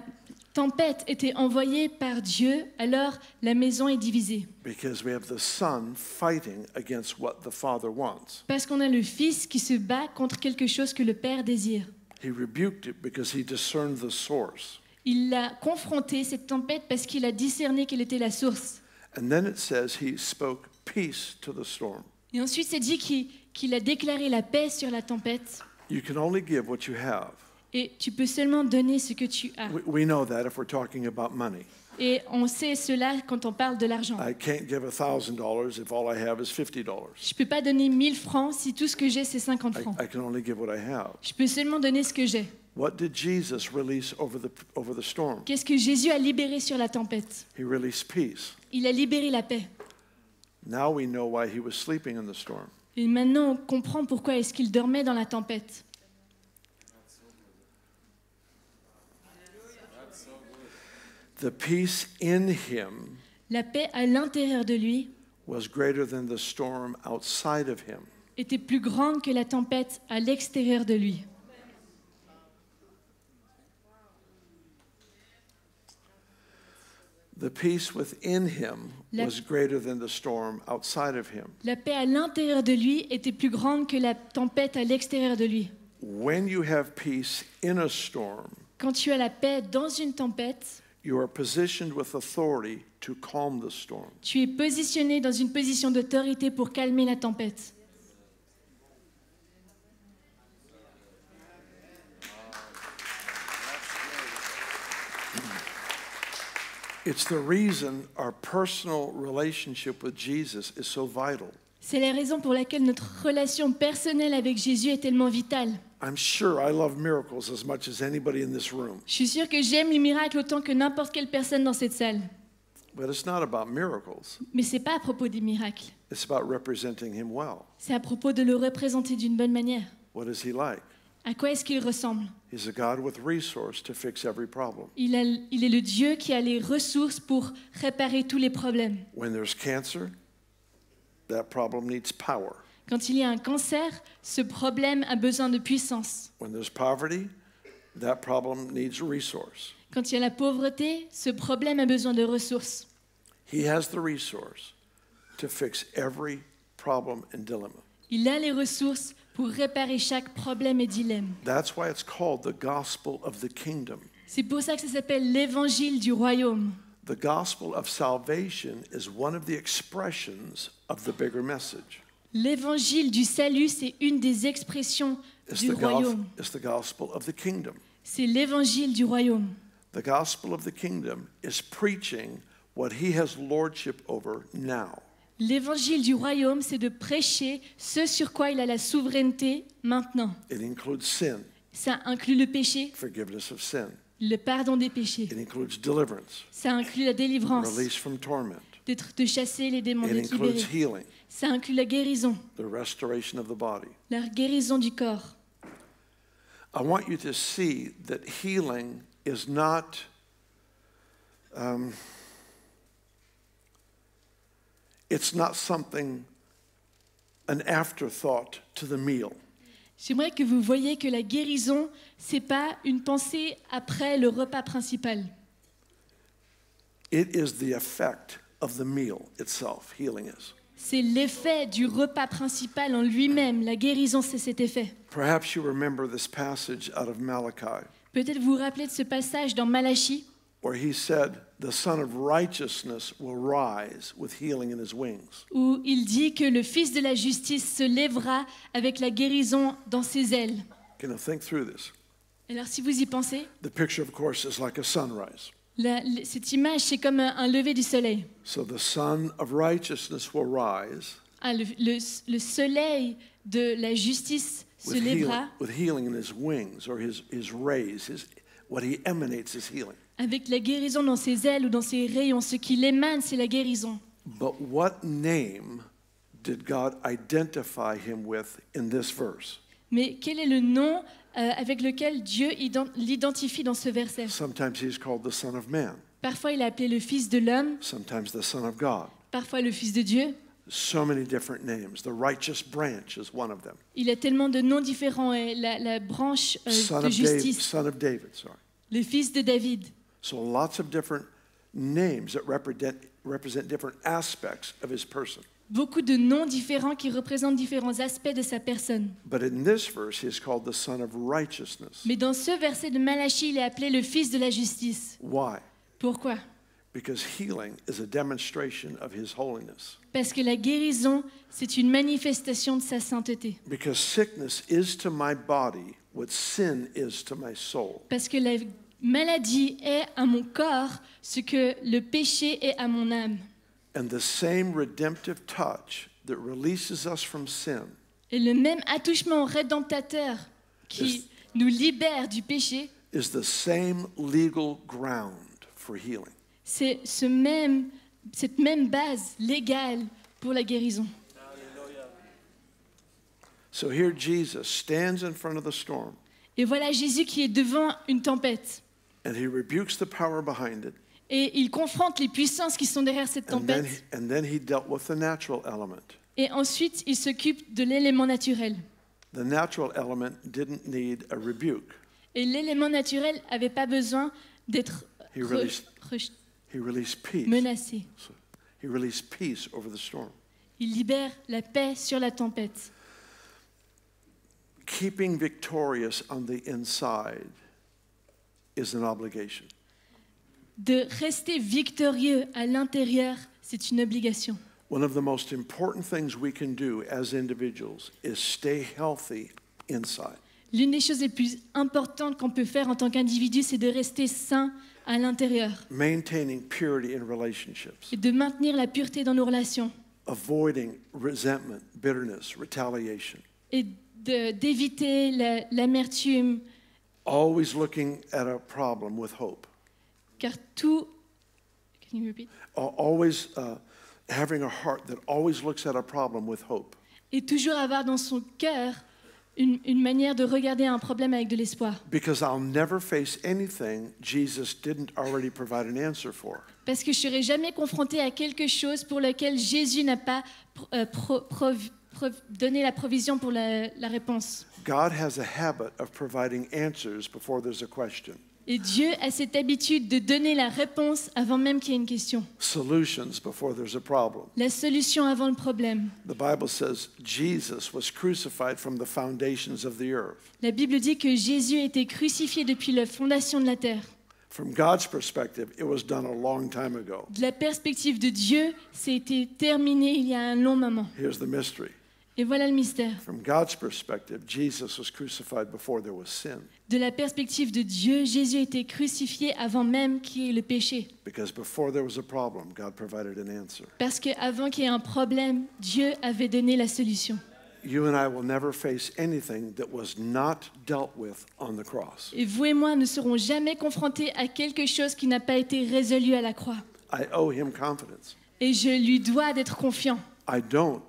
tempête était envoyée par Dieu, alors la maison est divisée. Because we have the son fighting against what the father wants. Parce qu'on a le Fils qui se bat contre quelque chose que le Père désire. He rebuked it because he discerned the source. Il l'a confronté, cette tempête, parce qu'il a discerné quelle était la source. And then it says he spoke peace to the storm. Et ensuite, c'est dit qu'il a déclaré la paix sur la tempête. You can only give what you have. Et tu peux seulement donner ce que tu as. We know that if we're talking about money. Et on sait cela quand on parle de l'argent. I can't give $1,000 if all I have is $50. Je ne peux pas donner 1000 francs si tout ce que j'ai, c'est 50 francs. I can only give what I have. Je peux seulement donner ce que j'ai. What did Jesus release over the storm? Qu'est-ce que Jésus a libéré sur la tempête? He released peace. Il a libéré la paix. Now we know why he was sleeping in the storm. Et maintenant, on comprend pourquoi est-ce qu'il dormait dans la tempête. The peace in him La paix à l'intérieur de lui was greater than the storm outside of him. était plus grande que la tempête à l'extérieur de lui. The peace within him was greater than the storm outside of him. La paix à l'intérieur de lui était plus grande que la tempête à l'extérieur de lui. When you have peace in a storm, Quand tu as la paix dans une tempête, you are positioned with authority to calm the storm. tu es positionné dans une position d'autorité pour calmer la tempête. It's the reason our personal relationship with Jesus is so vital. C'est la raison pour laquelle notre relation personnelle avec Jésus est tellement vitale. I'm sure I love miracles as much as anybody in this room, Je suis sûre que j'aime les miracles autant que n'importe quelle personne dans cette salle. but it's not about miracles. Mais ce n'est pas à propos des miracles. It's about representing him well. C'est à propos de le représenter d'une bonne manière. What is he like? À quoi est-ce qu'il ressemble? He's a God with resource to fix every problem. Il est le Dieu qui a les ressources pour réparer tous les problèmes. When there's cancer, that problem needs power. Quand il y a un cancer, ce problème a besoin de puissance. When there's poverty, that problem needs resource. Quand il y a la pauvreté, ce problème a besoin de ressources. He has the resource to fix every problem and dilemma. Il a les ressources pour réparer chaque problème et dilemme. That's why it's called the gospel of the kingdom. C'est pour ça que ça s'appelle l'évangile du royaume. The gospel of salvation is one of the expressions of the bigger message. L'évangile du salut, c'est une des expressions du royaume. It's the gospel of the kingdom. C'est l'évangile du royaume. The gospel of the kingdom is preaching what he has lordship over now. L'évangile du royaume, c'est de prêcher ce sur quoi il a la souveraineté maintenant. It includes sin, Ça inclut le péché, forgiveness of sin. le pardon des péchés. It includes deliverance, Ça inclut la délivrance, release from torment. de chasser les démons, It d'être includes libéré. healing, Ça inclut la guérison, the restoration of the body. la guérison du corps. I want you to see that healing is not it's not something, an afterthought to the meal. J'aimerais que vous voyiez que la guérison, c'est pas une pensée après le repas principal. It is the effect of the meal itself, healing is. c'est l'effet du repas principal en lui-même. La guérison, c'est cet effet. Perhaps you remember this passage out of Malachi, Peut-être vous vous rappelez de ce passage dans Malachie, where he said, "The Son of Righteousness will rise with healing in his wings." où il dit que le Fils de la justice se lèvera avec la guérison dans ses ailes. Okay, now think through this. Alors si vous y pensez, The picture, of course, is like a sunrise. cette image, c'est comme un lever du soleil. So the Son of Righteousness will rise Ah, le soleil de la justice se lèvera with healing in his wings, or his rays, what he emanates is healing. avec la guérison dans ses ailes ou dans ses rayons. Ce qu'il émane, c'est la guérison. But what name did God identify him with in this verse? Mais quel est le nom avec lequel Dieu l'identifie dans ce verset? Sometimes he's called the Son of Man, Parfois, il est appelé le Fils de l'homme, sometimes the Son of God. parfois le Fils de Dieu. So many different names. The righteous branch is one of them. Il a tellement de noms différents. Et la branche Son de of justice, Son of David, sorry. le Fils de David. So lots of different names that represent different aspects of his person. Beaucoup de noms différents qui représentent différents aspects de sa personne. But in this verse, he is called the Son of Righteousness. Mais dans ce verset de Malachie, il est appelé le Fils de la justice. Why? Pourquoi? Because healing is a demonstration of his holiness. Parce que la guérison, c'est une manifestation de sa sainteté. Because sickness is to my body what sin is to my soul. Parce que la maladie est à mon corps ce que le péché est à mon âme. And the same redemptive touch that releases us from sin Et le même attouchement rédemptateur qui nous libère du péché, is the same legal ground for healing. c'est cette même base légale pour la guérison. So here Jesus stands in front of the storm Et voilà Jésus qui est devant une tempête. and he rebukes the power behind it. Et il confronte les puissances qui sont derrière cette tempête. And then he dealt with the natural element. Et ensuite, il s'occupe de l'élément naturel. The natural element didn't need a rebuke. Et l'élément naturel n'avait pas besoin d'être He released peace. menacé. So he released peace over the storm. Il libère la paix sur la tempête. Keeping victorious on the inside is an obligation. De rester victorieux à l'intérieur, c'est une obligation. One of the most important things we can do as individuals is stay healthy inside. L'une des choses les plus importantes qu'on peut faire en tant qu'individu, c'est de rester sain à l'intérieur Maintaining purity in relationships. et de maintenir la pureté dans nos relations Avoiding resentment, bitterness, retaliation. et d'éviter l'amertume, Always looking at a problem with hope. car tout... Can you repeat? Always having a heart that always looks at a problem with hope. Et toujours avoir dans son cœur une manière de regarder un problème avec de l'espoir. Because I'll never face anything Jesus didn't already provide an answer for. Parce que je ne serai jamais confrontée à quelque chose pour lequel Jésus n'a pas donné la provision pour la réponse. God has a habit of providing answers before there's a question. Et Dieu a cette habitude de donner la réponse avant même qu'il y ait une question. Solutions before there's a problem. La solution avant le problème. The Bible says Jesus was crucified from the foundations of the earth. La Bible dit que Jésus a été crucifié depuis la fondation de la terre. From God's perspective, it was done a long time ago. De la perspective de Dieu, c'était terminé il y a un long moment. Here's the mystery. Et voilà le mystère. From God's perspective, Jesus was crucified before there was sin. De la perspective de Dieu, Jésus a été crucifié avant même qu'il y ait le péché. Because before there was a problem, God provided an answer. Parce qu'avant qu'il y ait un problème, Dieu avait donné la solution. You and I will never face anything that was not dealt with on the cross. Et vous et moi ne serons jamais confrontés à quelque chose qui n'a pas été résolu à la croix. I owe him confidence. Et je lui dois d'être confiant. I don't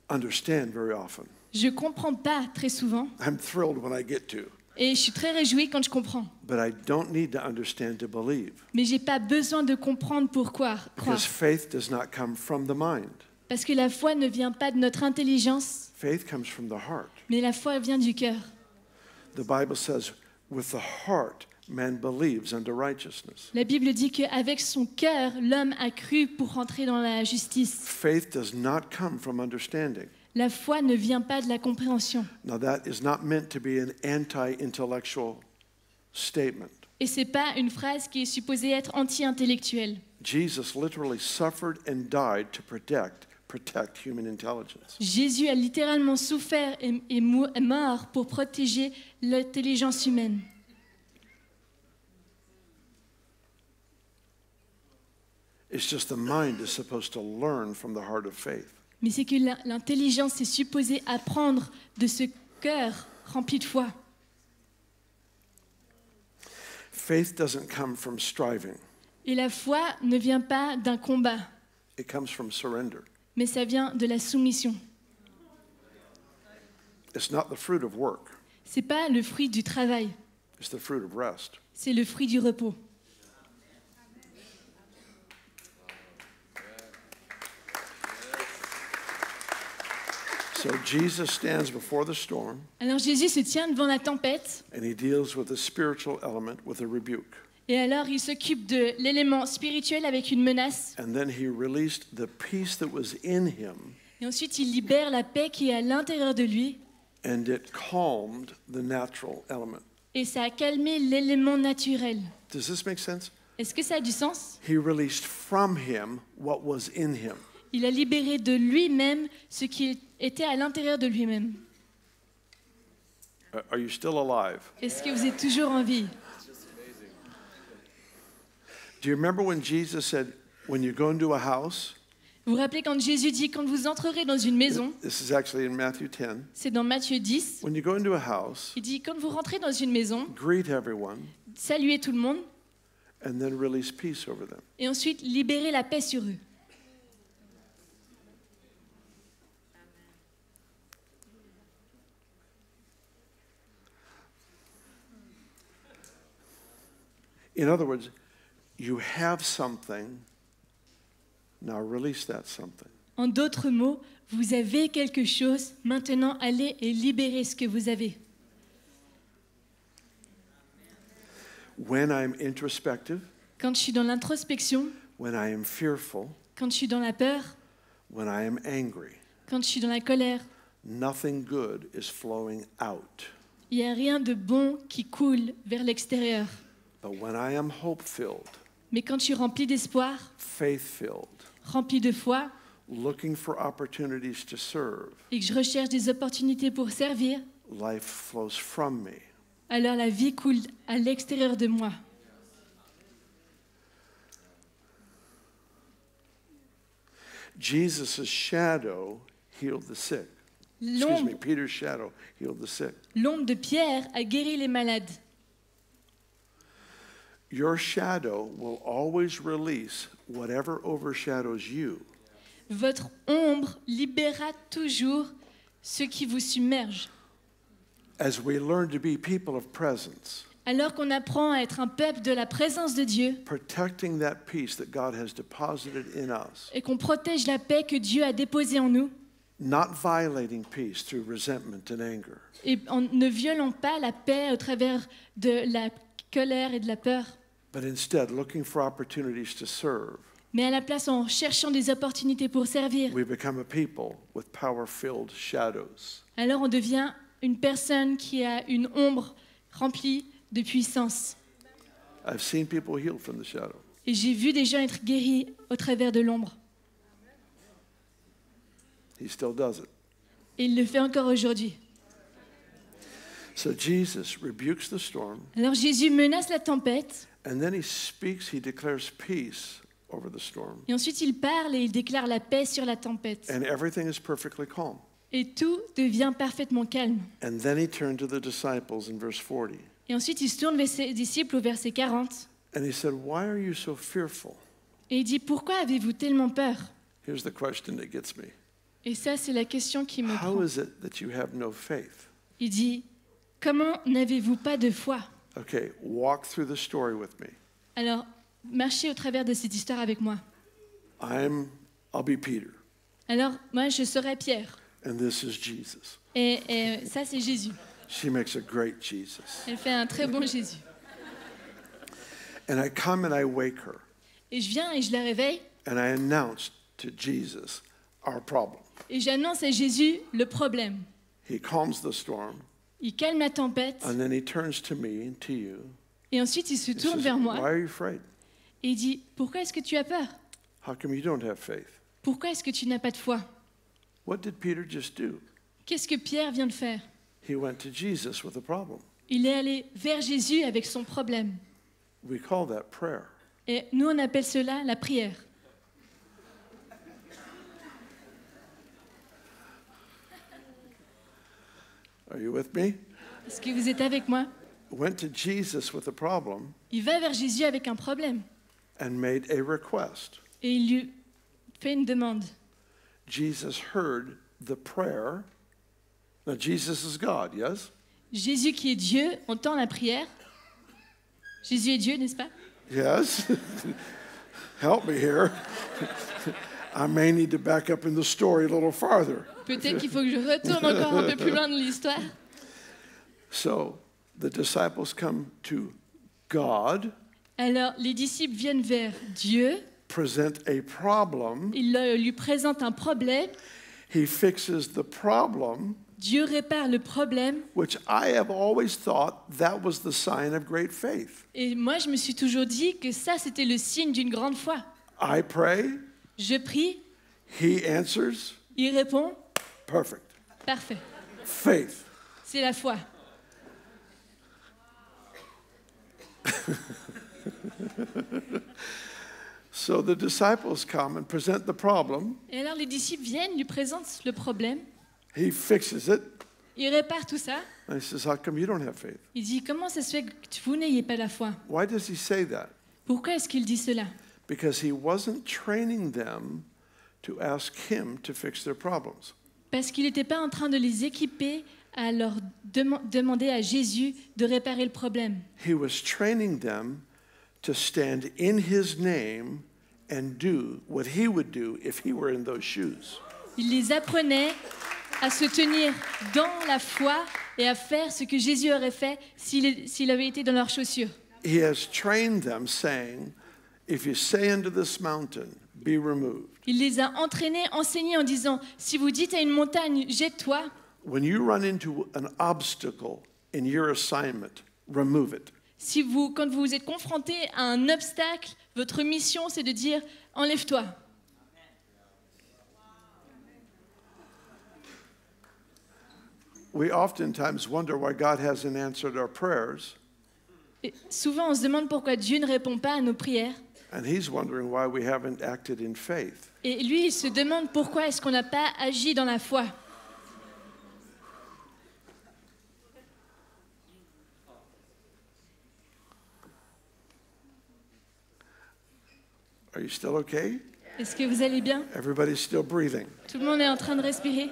understand very often. Je ne comprends pas très souvent. I'm thrilled when I get to. Et je suis très réjouie quand je comprends. But I don't need to understand to believe. Mais je n'ai pas besoin de comprendre pour croire. Because faith does not come from the mind. Parce que la foi ne vient pas de notre intelligence, Faith comes from the heart. mais la foi vient du cœur. The Bible says, with the heart, man believes unto righteousness. La Bible dit qu'avec son cœur, l'homme a cru pour rentrer dans la justice. Faith does not come from understanding. La foi ne vient pas de la compréhension. Now, that is not meant to be an anti-intellectual statement. Et ce n'est pas une phrase qui est supposée être anti-intellectuelle. Jesus literally suffered and died to protect human intelligence. Jésus a littéralement souffert et est mort pour protéger l'intelligence humaine. It's just the mind is supposed to learn from the heart of faith. Mais c'est que l'intelligence est supposée apprendre de ce cœur rempli de foi. Faith doesn't come from striving. Et la foi ne vient pas d'un combat, It comes from surrender. mais ça vient de la soumission. It's not the fruit of work. C'est pas le fruit du travail, It's the fruit of rest. c'est le fruit du repos. So Jesus stands before the storm Alors Jésus se tient devant la tempête and he deals with the spiritual element with a rebuke. et alors il s'occupe de l'élément spirituel avec une menace And then he released the peace that was in him et ensuite il libère la paix qui est à l'intérieur de lui and it calmed the natural element. et ça a calmé l'élément naturel. Does this make sense? Est-ce que ça a du sens? He released from him what was in him. Il a libéré de lui-même ce qui était à l'intérieur de lui-même. Are you still alive? Est-ce que vous êtes toujours en vie? Do you remember when Jesus said, when you go into a house, Vous vous rappelez quand Jésus dit, quand vous entrerez dans une maison, this is actually in Matthew 10, c'est dans Matthieu 10, when you go into a house, il dit, quand vous rentrez dans une maison, greet everyone saluez tout le monde and then release peace over them. et ensuite libérez la paix sur eux. In other words, you have something, now release that something. En d'autres mots, vous avez quelque chose, maintenant allez et libérez ce que vous avez. When I'm introspective, Quand je suis dans l'introspection, when I am fearful, quand je suis dans la peur, when I am angry, quand je suis dans la colère, nothing good is flowing out. il n'y a rien de bon qui coule vers l'extérieur. But when I am hope-filled, Mais quand je suis rempli d'espoir, faith-filled, rempli de foi, looking for opportunities to serve, et que je recherche des opportunités pour servir, life flows from me. alors la vie coule à l'extérieur de moi. Jesus' shadow healed the sick. Peter's shadow healed the sick. L'ombre de Pierre a guéri les malades. Your shadow will always release whatever overshadows you. Votre ombre libérera toujours ce qui vous submerge. As we learn to be people of presence, Alors qu'on apprend à être un peuple de la présence de Dieu protecting that peace that God has deposited in us, et qu'on protège la paix que Dieu a déposée en nous not violating peace through resentment and anger, et en ne violant pas la paix au travers de la colère et de la peur, but instead looking for opportunities to serve, mais à la place en cherchant des opportunités pour servir. we become a people with power-filled shadows. Alors on devient une personne qui a une ombre remplie de puissance. I've seen people healed from the shadow. Et j'ai vu des gens être guéris au travers de l'ombre. He still does it. Et il le fait encore aujourd'hui. So Jesus rebukes the storm, Alors Jésus menace la tempête, and then he declares peace over the storm, et ensuite il parle et il déclare la paix sur la tempête. and everything is perfectly calm. Et tout devient parfaitement calme. And then he turned to the disciples in verse 40, Et ensuite il se tourne vers ses disciples au verset 40, and he said, "Why are you so fearful?" et il dit, pourquoi avez-vous tellement peur? Here's the question that gets me. Et ça, c'est la question qui me How prend. is it that you have no faith? Il dit, comment n'avez-vous pas de foi? Okay, walk through the story with me. Alors, marchez au travers de cette histoire avec moi. I'll be Peter, Alors, moi, je serai Pierre. and this is Jesus. Et ça, c'est Jésus. She makes a great Jesus. Elle fait un très bon Jésus. And I come and I wake her. Et je viens et je la réveille And I announce to Jesus our problem. et j'annonce à Jésus le problème. He calms the storm. Il calme la tempête And then he turns to me and to you. et ensuite il se He tourne says, vers why moi are you afraid? et il dit « Pourquoi est-ce que tu as peur? How come you don't have faith? Pourquoi est-ce que tu n'as pas de foi? What did Peter just do? Qu'est-ce que Pierre vient de faire? He went to Jesus with a problem. Il est allé vers Jésus avec son problème. We call that prayer. Et nous, on appelle cela la prière. Are you with me? Est-ce que vous êtes avec moi? Went to Jesus with a problem Il va vers Jésus avec un problème and made a request. et il lui fait une demande. Jesus heard the prayer. Now, Jesus is God, yes? Jésus qui est Dieu entend la prière. Jésus est Dieu, n'est-ce pas? Yes. Help me here. I may need to back up in the story a little farther. Peut-être qu'il faut que je retourne encore un peu plus loin de l'histoire. So, the disciples come to God, Alors, les disciples viennent vers Dieu. present a problem. Ils lui présentent un problème. He fixes the problem, Dieu répare le problème. which I have always thought that was the sign of great faith. Et moi, je me suis toujours dit que ça, c'était le signe d'une grande foi. I pray, Je prie, he answers, il répond, perfect. parfait. Faith. C'est la foi. So the disciples come and present the problem. Et alors, les disciples viennent, lui présentent le problème. He fixes it. Il répare tout ça. And he says, how come you don't have faith? Il dit, comment ça se fait que vous n'ayez pas la foi? Why does he say that? Pourquoi est-ce qu'il dit cela? Because he wasn't training them to ask him to fix their problems. Parce qu'il n'était pas en train de les équiper à leur demander à Jésus de réparer le problème. He was training them to stand in his name and do what he would do if he were in those shoes. Il les apprenait à se tenir dans la foi et à faire ce que Jésus aurait fait s'il avait été dans leurs chaussures. He has trained them saying, if you say unto this mountain, be removed. Il les a entraînés, enseignés en disant, si vous dites à une montagne, jette-toi, When you run into an obstacle in your assignment, remove it. quand vous êtes confronté à un obstacle, votre mission c'est de dire, enlève-toi. We oftentimes wonder why God hasn't answered our prayers, Et souvent on se demande pourquoi Dieu ne répond pas à nos prières. and he's wondering why we haven't acted in faith. Et lui, il se demande pourquoi est-ce qu'on n'a pas agi dans la foi. Are you still okay? Est-ce que vous allez bien? Everybody's still breathing. Tout le monde est en train de respirer?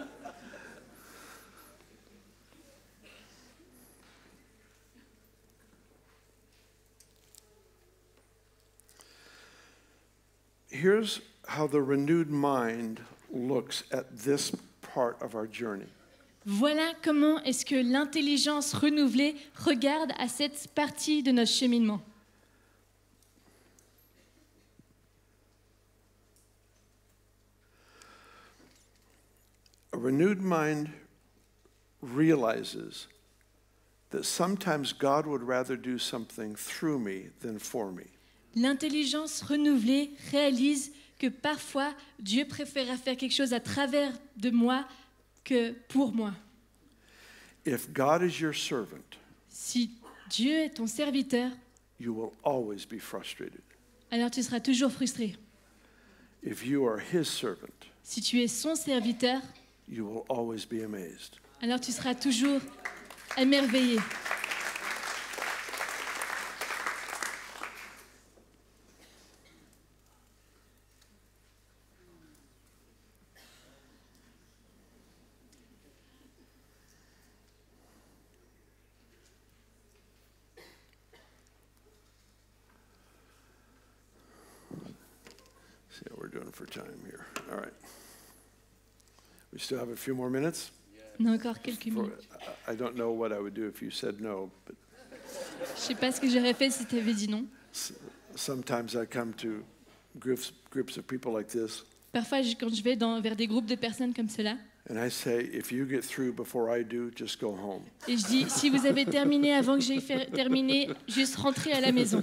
Here's how the renewed mind looks at this part of our journey. Voilà comment est-ce que l'intelligence renouvelée regarde à cette partie de notre cheminement. A renewed mind realizes that sometimes God would rather do something through me than for me. L'intelligence renouvelée réalise que parfois Dieu préfère faire quelque chose à travers de moi que pour moi. If God is your servant, Si Dieu est ton serviteur, you will always be frustrated. alors tu seras toujours frustré. If you are his servant, Si tu es son serviteur, you will always be amazed. alors tu seras toujours émerveillé. See how we're doing for time here. All right. We still have a few more minutes. On a encore quelques For- minutes. I don't know what I would do if you said no, but Je ne sais pas ce que j'aurais fait si tu avais dit non. Sometimes I come to groups of people like this, Parfois, quand je vais vers des groupes de personnes comme cela, and I say, if you get through before I do, just go home. et je dis, si vous avez terminé avant que j'aie terminé, juste rentrez à la maison.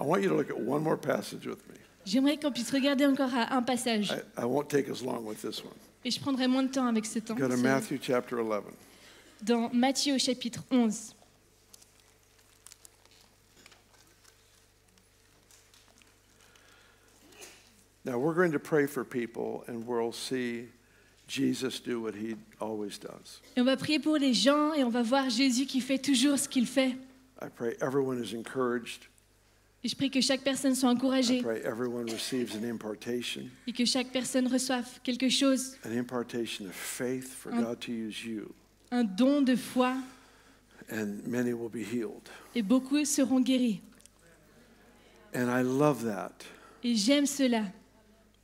I want you to look at one more passage with me. J'aimerais qu'on puisse regarder encore à un passage. I won't take as long with this one. Et je prendrai moins de temps avec ce temps. Go to C'est Matthew chapter 11. dans Matthieu au chapitre 11. Now we're going to pray for people, and we'll see Jesus do what he always does. Et on va prier pour les gens et on va voir Jésus qui fait toujours ce qu'il fait. I pray everyone is encouraged. Et je prie que chaque personne soit I encouragée pray everyone receives an impartation et que chaque personne reçoive quelque chose, of faith for God to use you, un don de foi, and many will be healed. et beaucoup seront guéris. And I love that. Et j'aime cela.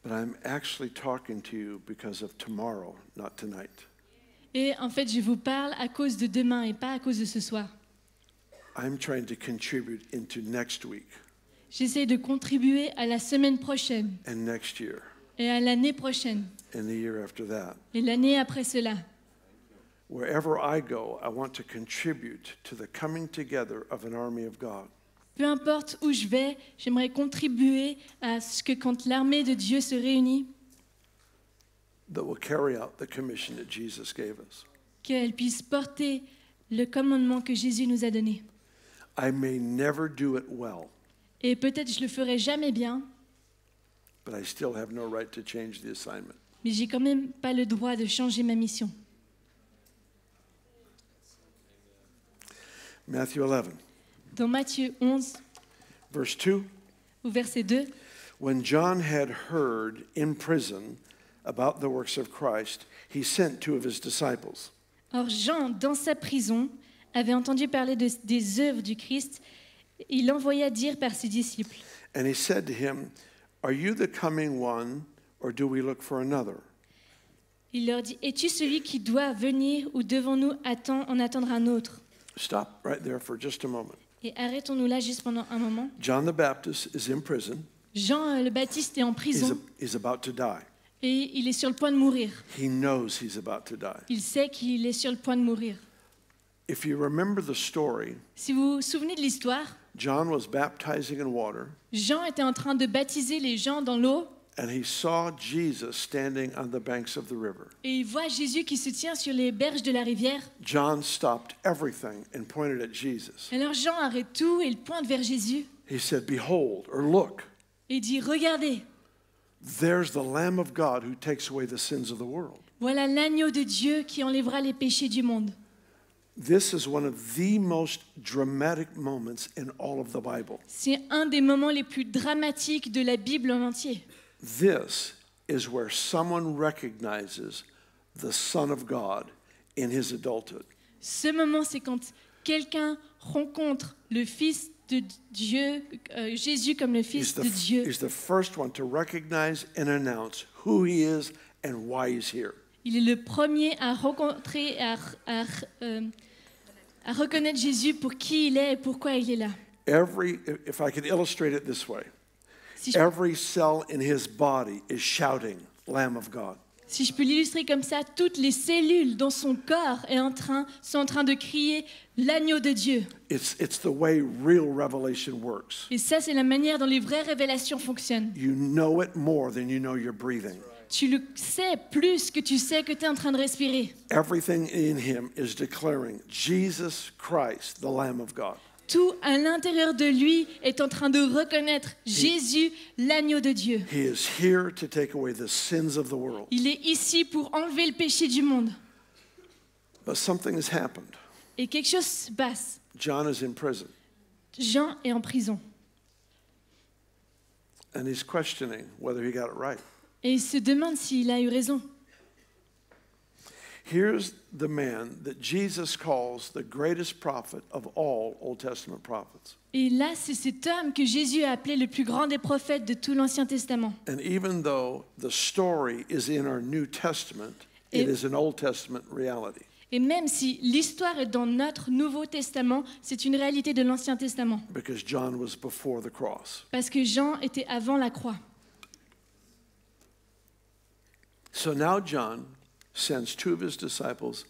But I'm actually talking to you because of tomorrow, not tonight. Et en fait, je vous parle à cause de demain et pas à cause de ce soir. I'm trying to contribute into next week J'essaie de contribuer à la semaine prochaine and next year et à l'année prochaine and the year after that. et l'année après cela. Wherever I go, I want to contribute to the coming together of an army of God. Peu importe où je vais, j'aimerais contribuer à ce que quand l'armée de Dieu se réunit, That will carry out the commission that Jesus gave us. qu'elle puisse porter le commandement que Jésus nous a donné. I may never do it well, Et peut-être je le ferai jamais bien, but I still have no right to change the assignment. mais j'ai quand même pas le droit de changer ma mission. Matthew 11, Dans Matthieu 11, verse 2. au verset 2, When John had heard in prison about the works of Christ, he sent two of his disciples. Or Jean, dans sa prison, avait entendu parler des œuvres du Christ. Il l'envoya dire par ses disciples. And he said to him, Are you the coming one, or do we look for another? Il leur dit, es-tu celui qui doit venir ou devons-nous en attendre un autre? Stop right there for just a moment. Et arrêtons-nous là juste pendant un moment. John the Baptist is in prison. Jean le Baptiste est en prison He's about to die. et il est sur le point de mourir. He knows he's about to die. Il sait qu'il est sur le point de mourir. If you remember the story, Si vous vous souvenez de l'histoire, John was baptizing in water, Jean était en train de baptiser les gens dans l'eau and he saw Jesus standing on the banks of the river. et il voit Jésus qui se tient sur les berges de la rivière. John stopped everything and pointed at Jesus. Alors Jean arrête tout et il pointe vers Jésus He said, Behold, or look, et dit, regardez, there's the Lamb of God who takes away the sins of the world. voilà l'agneau de Dieu qui enlèvera les péchés du monde. This is one of the most dramatic moments in all of the Bible. C'est un des moments les plus dramatiques de la Bible en entier. This is where someone recognizes the Son of God in his adulthood. Ce moment, c'est quand quelqu'un rencontre le Fils de Dieu, Jésus comme le Fils de Dieu. He's the first one to recognize and announce who he is and why he's here. Il est le premier à rencontrer, à reconnaître Jésus pour qui il est et pourquoi il est là. If I could illustrate it this way, Si je, every cell in his body is shouting, Lamb of God. si je peux l'illustrer comme ça, toutes les cellules dans son corps sont en train de crier l'agneau de Dieu. It's the way real revelation works. Et ça, c'est la manière dont les vraies révélations fonctionnent. You know it more than you know you're breathing. Tu le sais plus que tu sais que tu es en train de respirer. Everything in him is declaring Jesus Christ, the Lamb of God. Tout à l'intérieur de lui est en train de reconnaître Jésus, l'agneau de Dieu. He is here to take away the sins of the world. Il est ici pour enlever le péché du monde. But something has happened. Et quelque chose se passe. John is in prison, Jean est en prison. and he's questioning whether he got it right. Et il se demande s'il a eu raison. Here's the man that Jesus calls the greatest prophet of all Old Testament prophets. Et là, c'est cet homme que Jésus a appelé le plus grand des prophètes de tout l'Ancien Testament. And even though the story is in our New Testament, it is an Old Testament reality. Et même si l'histoire est dans notre Nouveau Testament, c'est une réalité de l'Ancien Testament. because John was before the cross. Parce que Jean était avant la croix. So now John sends 2 of his disciples,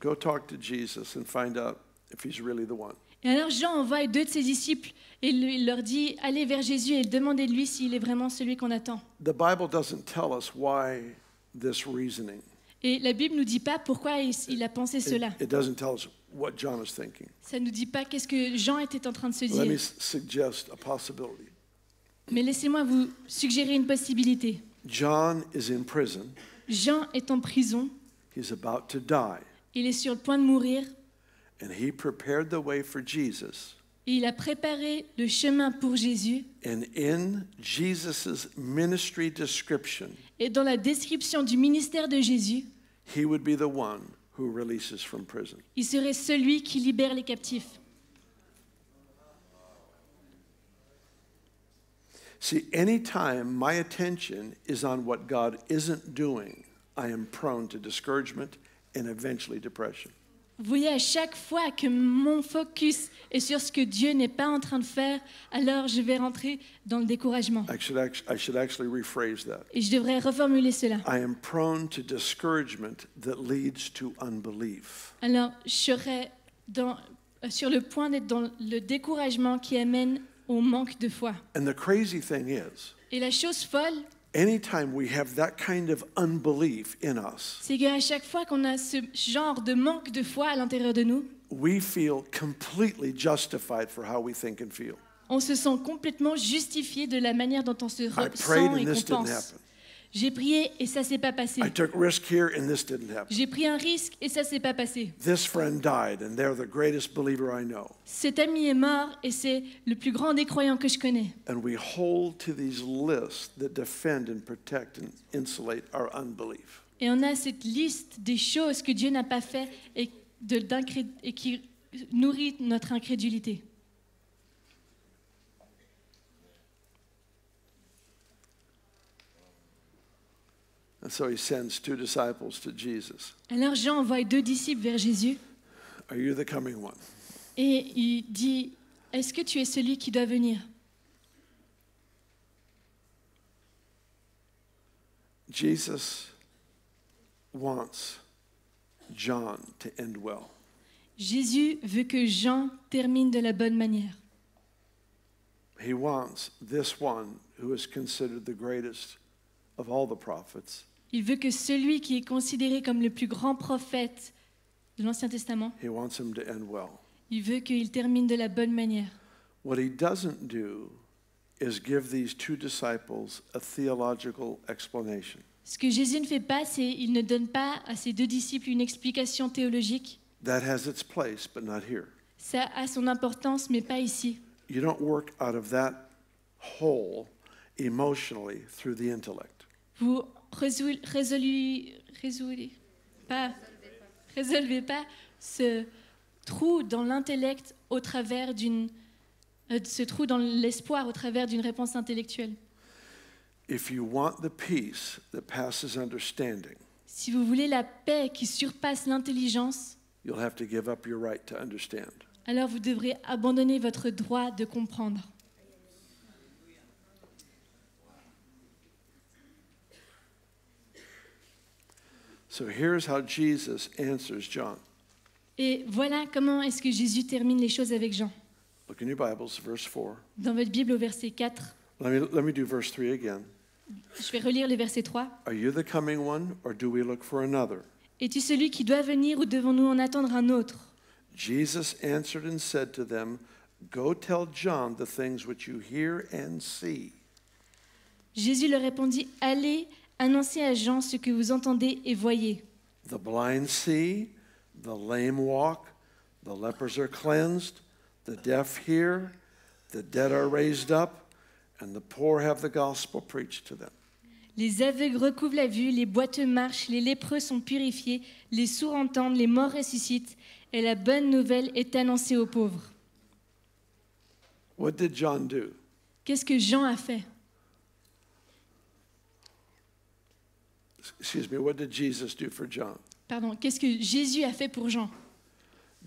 go talk to Jesus and find out if he's really the one. Et alors Jean envoie 2 de ses disciples et il leur dit « Allez vers Jésus et demandez-lui s'il est vraiment celui qu'on attend. The Bible doesn't tell us why this reasoning. » Et la Bible ne nous dit pas pourquoi il a pensé cela. It doesn't tell us what John is thinking. Ça ne nous dit pas qu'est-ce que Jean était en train de se Let me dire. suggest a possibility. Mais laissez-moi vous suggérer une possibilité. John is in prison. Jean est en prison, He's about to die. il est sur le point de mourir And he prepared the way for Jesus. et il a préparé le chemin pour Jésus. And in Jesus' ministry description, Et dans la description du ministère de Jésus, he would be the one who releases from prison. il serait celui qui libère les captifs. See, anytime my attention is on what God isn't doing, I am prone to discouragement and eventually depression. Vous voyez, à chaque fois que mon focus est sur ce que Dieu n'est pas en train de faire, alors je vais rentrer dans le découragement. I should actually rephrase that. Et je devrais reformuler cela. I am prone to discouragement that leads to unbelief. Alors, je serais sur le point d'être dans le découragement qui amène au manque de foi. And the crazy thing is, Et la chose folle, anytime we have that kind of unbelief in us, c'est qu'à chaque fois qu'on a ce genre de manque de foi à l'intérieur de nous, we feel completely justified for how we think and feel. on se sent complètement justifié de la manière dont on se I prayed sent and et this qu'on didn't pense. happen. J'ai prié et ça s'est pas passé. I took risk here and this didn't happen. J'ai pris un risque et ça s'est pas passé. This friend died and they're the greatest believer I know. Cet ami est mort et c'est le plus grand des croyants que je connais. And we hold to these lists that defend and protect and insulate our unbelief. Et on a cette liste des choses que Dieu n'a pas fait et qui nourrit notre incrédulité. And so he sends 2 disciples to Jesus. Alors Jean envoie 2 disciples vers Jésus Are you the coming one? et il dit « Est-ce que tu es celui qui doit venir ?» Jesus wants John to end well. Jésus veut que Jean termine de la bonne manière. He wants this one who is considered the greatest of all the prophets. Il veut que celui qui est considéré comme le plus grand prophète de l'Ancien Testament, He wants him to end well. il veut qu'il termine de la bonne manière. What he doesn't do is give these 2 disciples a theological explanation. Ce que Jésus ne fait pas, c'est il ne donne pas à ses 2 disciples une explication théologique. That has its place, but not here. Ça a son importance, mais pas ici. You don't work out of that hole emotionally through the intellect. Vous résolvez pas ce trou dans l'intellect au travers ce trou dans l'espoir au travers d'une réponse intellectuelle. If you want the peace that passes understanding, Si vous voulez la paix qui surpasse l'intelligence, you'll have to give up your right to understand. alors vous devrez abandonner votre droit de comprendre. So here's how Jesus answers John. Et voilà comment est-ce que Jésus termine les choses avec Jean. Look in your Bibles, verse 4. Dans votre Bible au verset 4, Let me do verse 3 again. je vais relire le verset 3. Are you the coming one, or do we look for another? Es-tu celui qui doit venir ou devons-nous en attendre un autre? Jesus answered and said to them, Go tell John the things which you hear and see. Jésus leur répondit, allez, annoncez à Jean ce que vous entendez et voyez. The blind see, the lame walk, the lepers are cleansed, the deaf hear, the dead are raised up, and the poor have the gospel preached to them. Les aveugles recouvrent la vue, les boiteux marchent, les lépreux sont purifiés, les sourds entendent, les morts ressuscitent, et la bonne nouvelle est annoncée aux pauvres. What did John do? Qu'est-ce que Jean a fait? Excuse me, what did Jesus do for John? qu'est-ce que Jésus a fait pour Jean?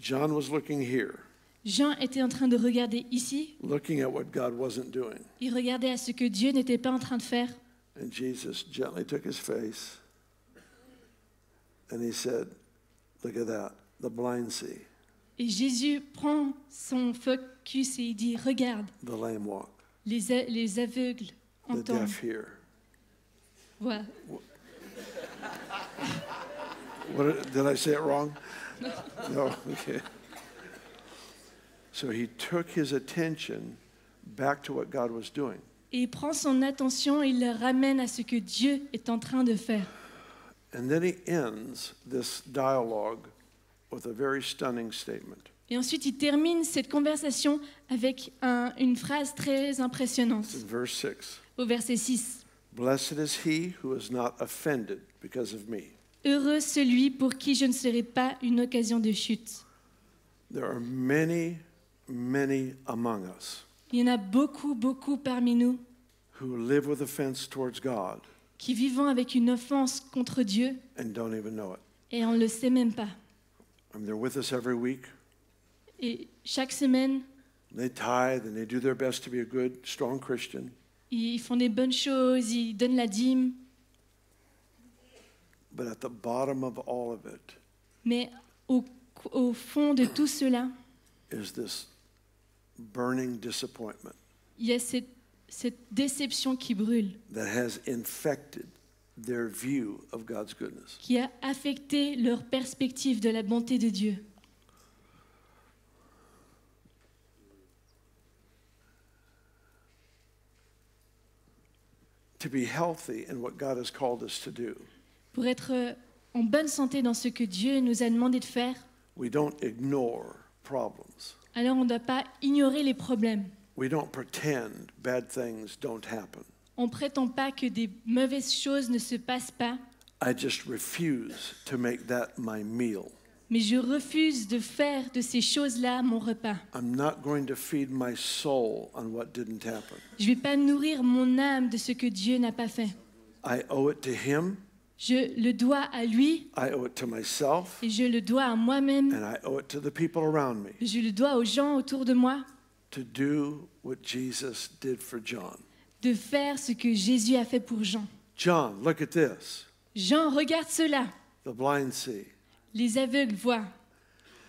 John was looking here, Jean était en train de regarder ici. looking at what God wasn't doing. Il regardait à ce que Dieu n'était pas en train de faire. And Jesus gently took his face and he said, look at that, the blind see, Et Jésus prend son focus et il dit, regarde, the lame walk, les aveugles the entendent. deaf hear. Voilà. Did I say it wrong? No, okay. So he took his attention back to what God was doing. Et il prend son attention et il le ramène à ce que Dieu est en train de faire. And then he ends this dialogue with a very stunning statement. Et ensuite, il termine cette conversation avec une phrase très impressionnante It's in verse 6. au verset 6. Blessed is he who is not offended because of me. Heureux celui pour qui je ne serai pas une occasion de chute. There are many, many among us Il y en a beaucoup, beaucoup parmi nous who live with offense towards God qui vivons avec une offense contre Dieu and don't even know it. et on ne le sait même pas. They're with us every week. Et chaque semaine, They tithe and they do their best to be a good, strong Christian. ils font des bonnes choses, ils donnent la dîme, But at the bottom of all of it mais au fond de tout cela, is this burning disappointment il y a cette déception qui brûle, that has infected their view of God's goodness. qui a affecté leur perspective de la bonté de Dieu. To be healthy in what God has called us to do, Pour être en bonne santé dans ce que Dieu nous a demandé de faire, we don't ignore problems. alors on ne doit pas ignorer les problèmes. We don't pretend bad things don't happen. On ne prétend pas que des mauvaises choses ne se passent pas, I just refuse to make that my meal. mais je refuse de faire de ces choses-là mon repas. I'm not going to feed my soul on what didn't happen. Je ne vais pas nourrir mon âme de ce que Dieu n'a pas fait. I owe it to Him, Je le dois à lui I owe it to myself, et je le dois à moi-même. and I owe it to the people around me Je le dois aux gens autour de moi to do what Jesus did for John. de faire ce que Jésus a fait pour Jean. John, look at this. Jean, regarde cela. The blind see. Les aveugles voient.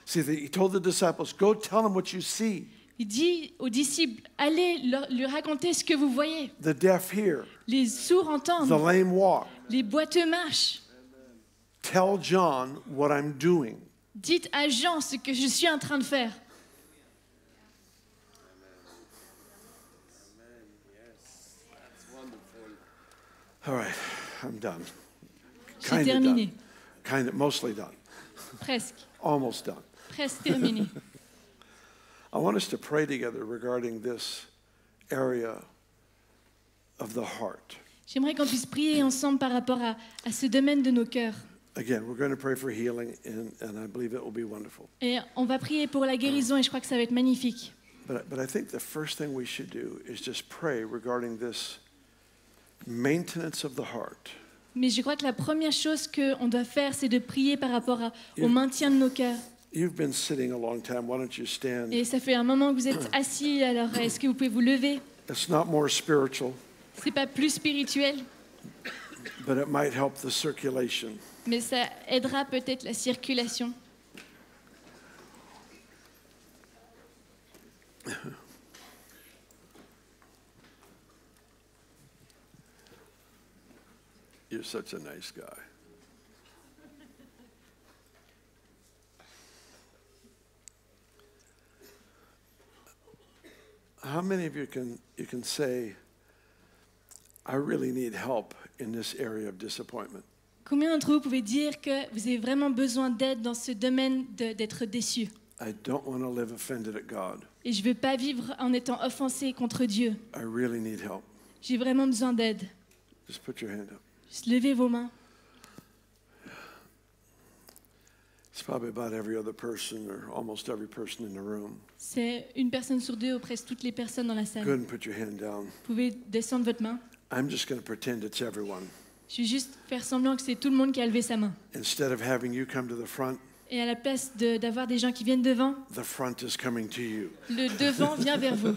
See, he told the disciples, go tell them what you see. Il dit aux disciples, allez lui raconter ce que vous voyez. The deaf hear. Les sourds The entendent, lame walk. les boiteux marchent. Tell John what I'm doing. Dites à Jean ce que je suis en train de faire. All right, I'm done. J'ai terminé. Mostly done. Presque. Almost done. Presque terminé. I want us to pray together regarding this area of the heart. J'aimerais qu'on puisse prier ensemble par rapport à ce domaine de nos cœurs. Again, we're going to pray for healing, and I believe it will be wonderful. Et on va prier pour la guérison et je crois que ça va être magnifique. But I think the first thing we should do is just pray regarding this maintenance of the heart. Mais je crois que la première chose qu'on doit faire, c'est de prier par rapport au maintien de nos cœurs. You've been sitting a long time. Why don't you stand? Et ça fait un moment que vous êtes assis, alors est-ce que vous pouvez vous lever? It's not more spiritual, C'est pas plus spirituel, but it might help the circulation. mais ça aidera peut-être la circulation. You're such a nice guy. How many of you can say, I really need help in this area of disappointment? Combien d'entre vous pouvez dire que vous avez vraiment besoin d'aide dans ce domaine d'être déçu? I don't want to live offended at God. Et je ne veux pas vivre en étant offensé contre Dieu. I really need help. J'ai vraiment besoin d'aide. Just put your hand up. Juste levez vos mains. It's probably about every other person or almost every person in the room. C'est une personne sur deux ou presque toutes les personnes dans la Go salle. ahead and put your hand down. Vous pouvez descendre votre main. I'm just going to pretend it's everyone. Je vais juste faire semblant que c'est tout le monde qui a levé sa main. Instead of having you come to the front Et à la place d'avoir des gens qui viennent devant, is coming to you. le devant vient vers vous.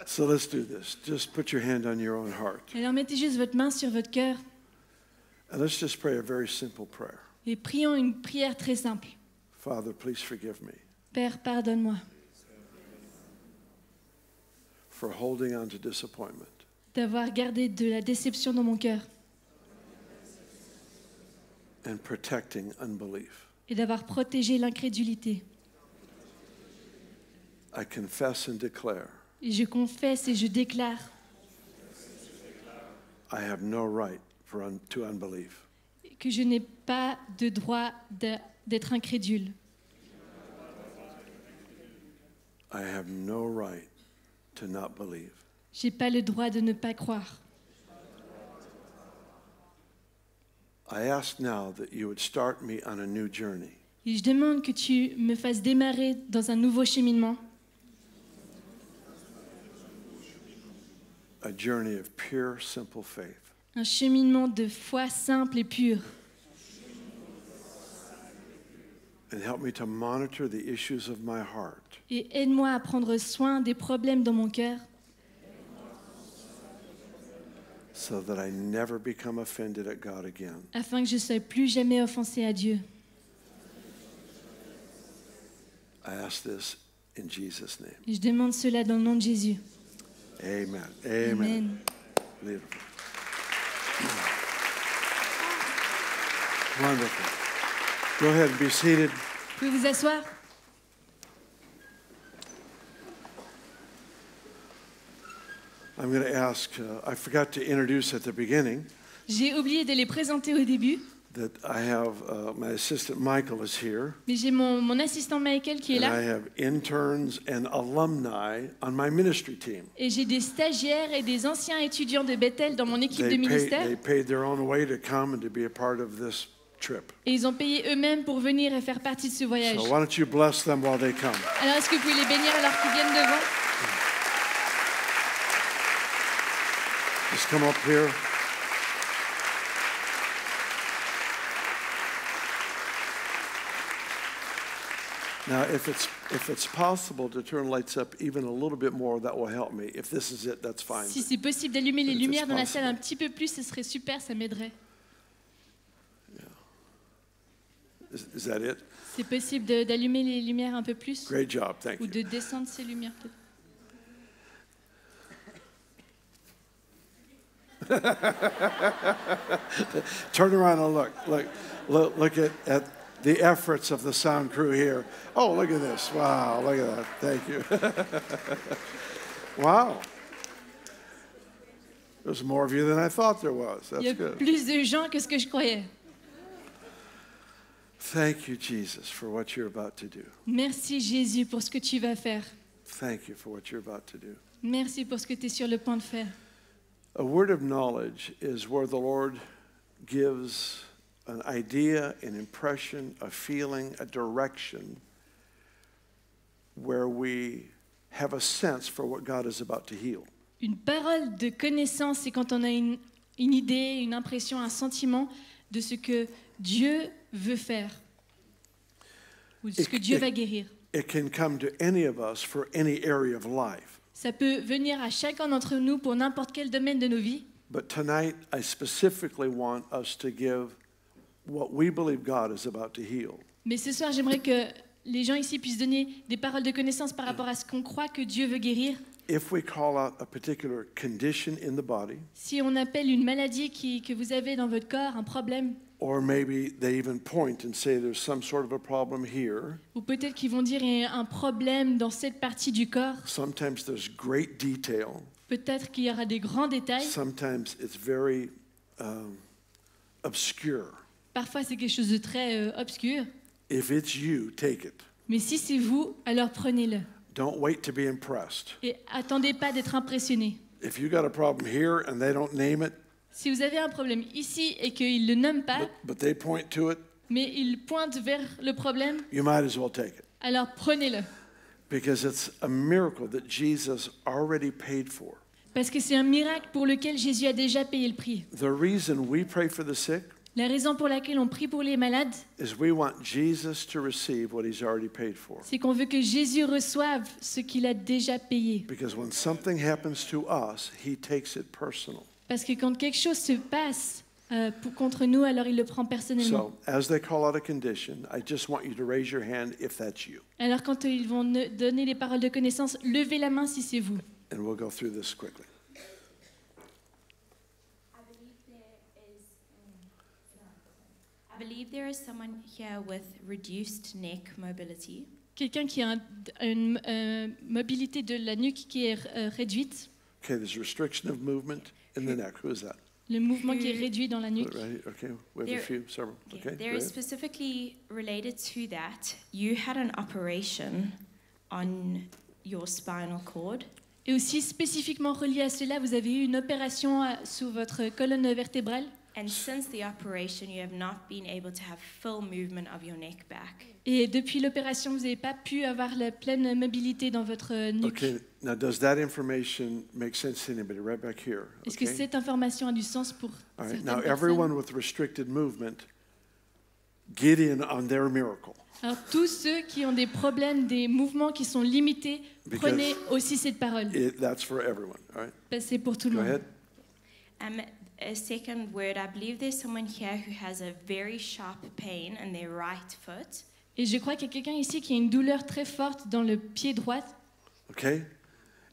So let's do this. Just put your hand on your own heart. Alors mettez juste votre main sur votre cœur And let's just pray a very simple prayer. et prions une prière très simple. Father, please forgive me Père, pardonne-moi for holding on to disappointment. d'avoir gardé de la déception dans mon cœur And protecting unbelief. et d'avoir protégé l'incrédulité. I confess and declare Et je confesse et je déclare I have no right to unbelief. que je n'ai pas de droit d'être incrédule. I have no right to not believe. Je n'ai pas le droit de ne pas croire. I ask now that you would start me on a new journey. Et je demande que tu me fasses démarrer dans un nouveau cheminement, A journey of pure, simple faith. un cheminement de foi simple et pure. And help me to monitor the issues of my heart Et aide-moi à prendre soin des problèmes dans mon cœur, so that I never become offended at God again. afin que je ne sois plus jamais offensé à Dieu. I ask this in Jesus' name. Et je demande cela dans le nom de Jésus. Amen. Amen. Amen. Beautiful. Wonderful. Go ahead and be seated. Vous pouvez vous asseoir? I'm going to ask, I forgot to introduce at the beginning J'ai oublié de les présenter au début, that I have, my assistant Michael is here, mais j'ai mon assistant Michael qui est and I là. have interns and alumni on my ministry team. Et j'ai des stagiaires et des anciens étudiants de Bethel dans mon équipe de ministère. They paid their own way to come and to be a part of this trip. Et ils ont payé eux-mêmes pour venir et faire partie de ce voyage. So why don't you bless them while they come? Alors est-ce que vous pouvez les bénir alors qu'ils viennent devant? Just come up here. Now, if it's possible to turn lights up even a little bit more, that will help me. If this is it, that's fine. Si c'est possible d'allumer les If it's lumières dans la salle possible. un petit peu plus, ce serait super, ça m'aiderait. Is that it? C'est possible d'allumer les lumières un peu plus Great job, thank ou you. de descendre ces lumières peut-être. Turn around and look at the efforts of the sound crew here. Oh, look at this! Wow, look at that! Thank you. Wow. There's more of you than I thought there was. Il y That's a good. plus de gens que ce que je croyais. Thank you, Jesus, for what you're about to do. Merci Jésus pour ce que tu vas faire. Thank you for what you're about to do. Merci pour ce que tu es sur le point de faire. A word of knowledge is where the Lord gives an idea, an impression, a feeling, a direction, where we have a sense for what God is about to heal. Une parole de connaissance, c'est quand on a une idée, une impression, un sentiment de ce que Dieu veut faire ou de ce que Dieu va guérir. It can come to any of us for any area of life. Ça peut venir à chacun d'entre nous pour n'importe quel domaine de nos vies. But tonight, I specifically want us to give what we believe God is about to heal. Mais ce soir, j'aimerais que les gens ici puissent donner des paroles de connaissance par rapport à ce qu'on croit que Dieu veut guérir. If we call out a particular condition in the body, Si on appelle une maladie que vous avez dans votre corps, un problème, or maybe they even point and say there's some sort of a problem here. ou peut-être qu'ils vont dire il y a un problème dans cette partie du corps, Sometimes there's great detail. peut-être qu'il y aura des grands détails, Sometimes it's very obscure. parfois c'est quelque chose de très obscur. If it's you, take it. Mais si c'est vous, alors prenez-le. Don't wait to be impressed. Et attendez pas d'être impressionné. If you got a problem here and they don't name it, Si vous avez un problème ici et qu'ils ne le nomment pas, but they point to it, mais ils pointent vers le problème, you might as well take it. alors prenez-le. Because it's a miracle that Jesus already paid for. Parce que c'est un miracle pour lequel Jésus a déjà payé le prix. The reason we pray for the sick La raison pour laquelle on prie pour les malades, is we want Jesus to receive what he's already paid for. c'est qu'on veut que Jésus reçoive ce qu'il a déjà payé. Because when something happens to us, he takes it personal. Parce que quand quelque chose se passe contre nous, alors il le prend personnellement. So, as they call out a condition, I just want you to raise your hand if that's you. Alors quand ils vont donner les paroles de connaissance, levez la main si c'est vous. And we'll go through this quickly. I believe there is someone here with reduced neck mobility. Quelqu'un qui a une mobilité de la nuque qui est réduite, Okay, there's restriction of movement in the neck. Who is that? le mouvement qui est réduit dans la nuque. Right, okay, we have a There- few, several. Okay, There go is ahead. specifically related to that. You had an operation on your spinal cord. Et aussi spécifiquement relié à cela, vous avez eu une opération sous votre colonne vertébrale. And since the operation, you have not been able to have full movement of your neck back. Et depuis l'opération, vous n'avez pas pu avoir la pleine mobilité dans votre nuque. Okay, now does that information make sense to anybody? Right back here. Est-ce que Okay. cette information a du sens pour All right. certaines Now, personnes? everyone with restricted movement, get in on their miracle. Alors tous ceux qui ont des problèmes, des mouvements qui sont limités, Because prenez aussi cette parole. That's for everyone. All right. C'est pour tout le Go monde. ahead. A second word, I believe there's someone here who has a very sharp pain in their right foot. Et je crois qu'il y a quelqu'un ici qui a une douleur très forte dans le pied droit. Okay.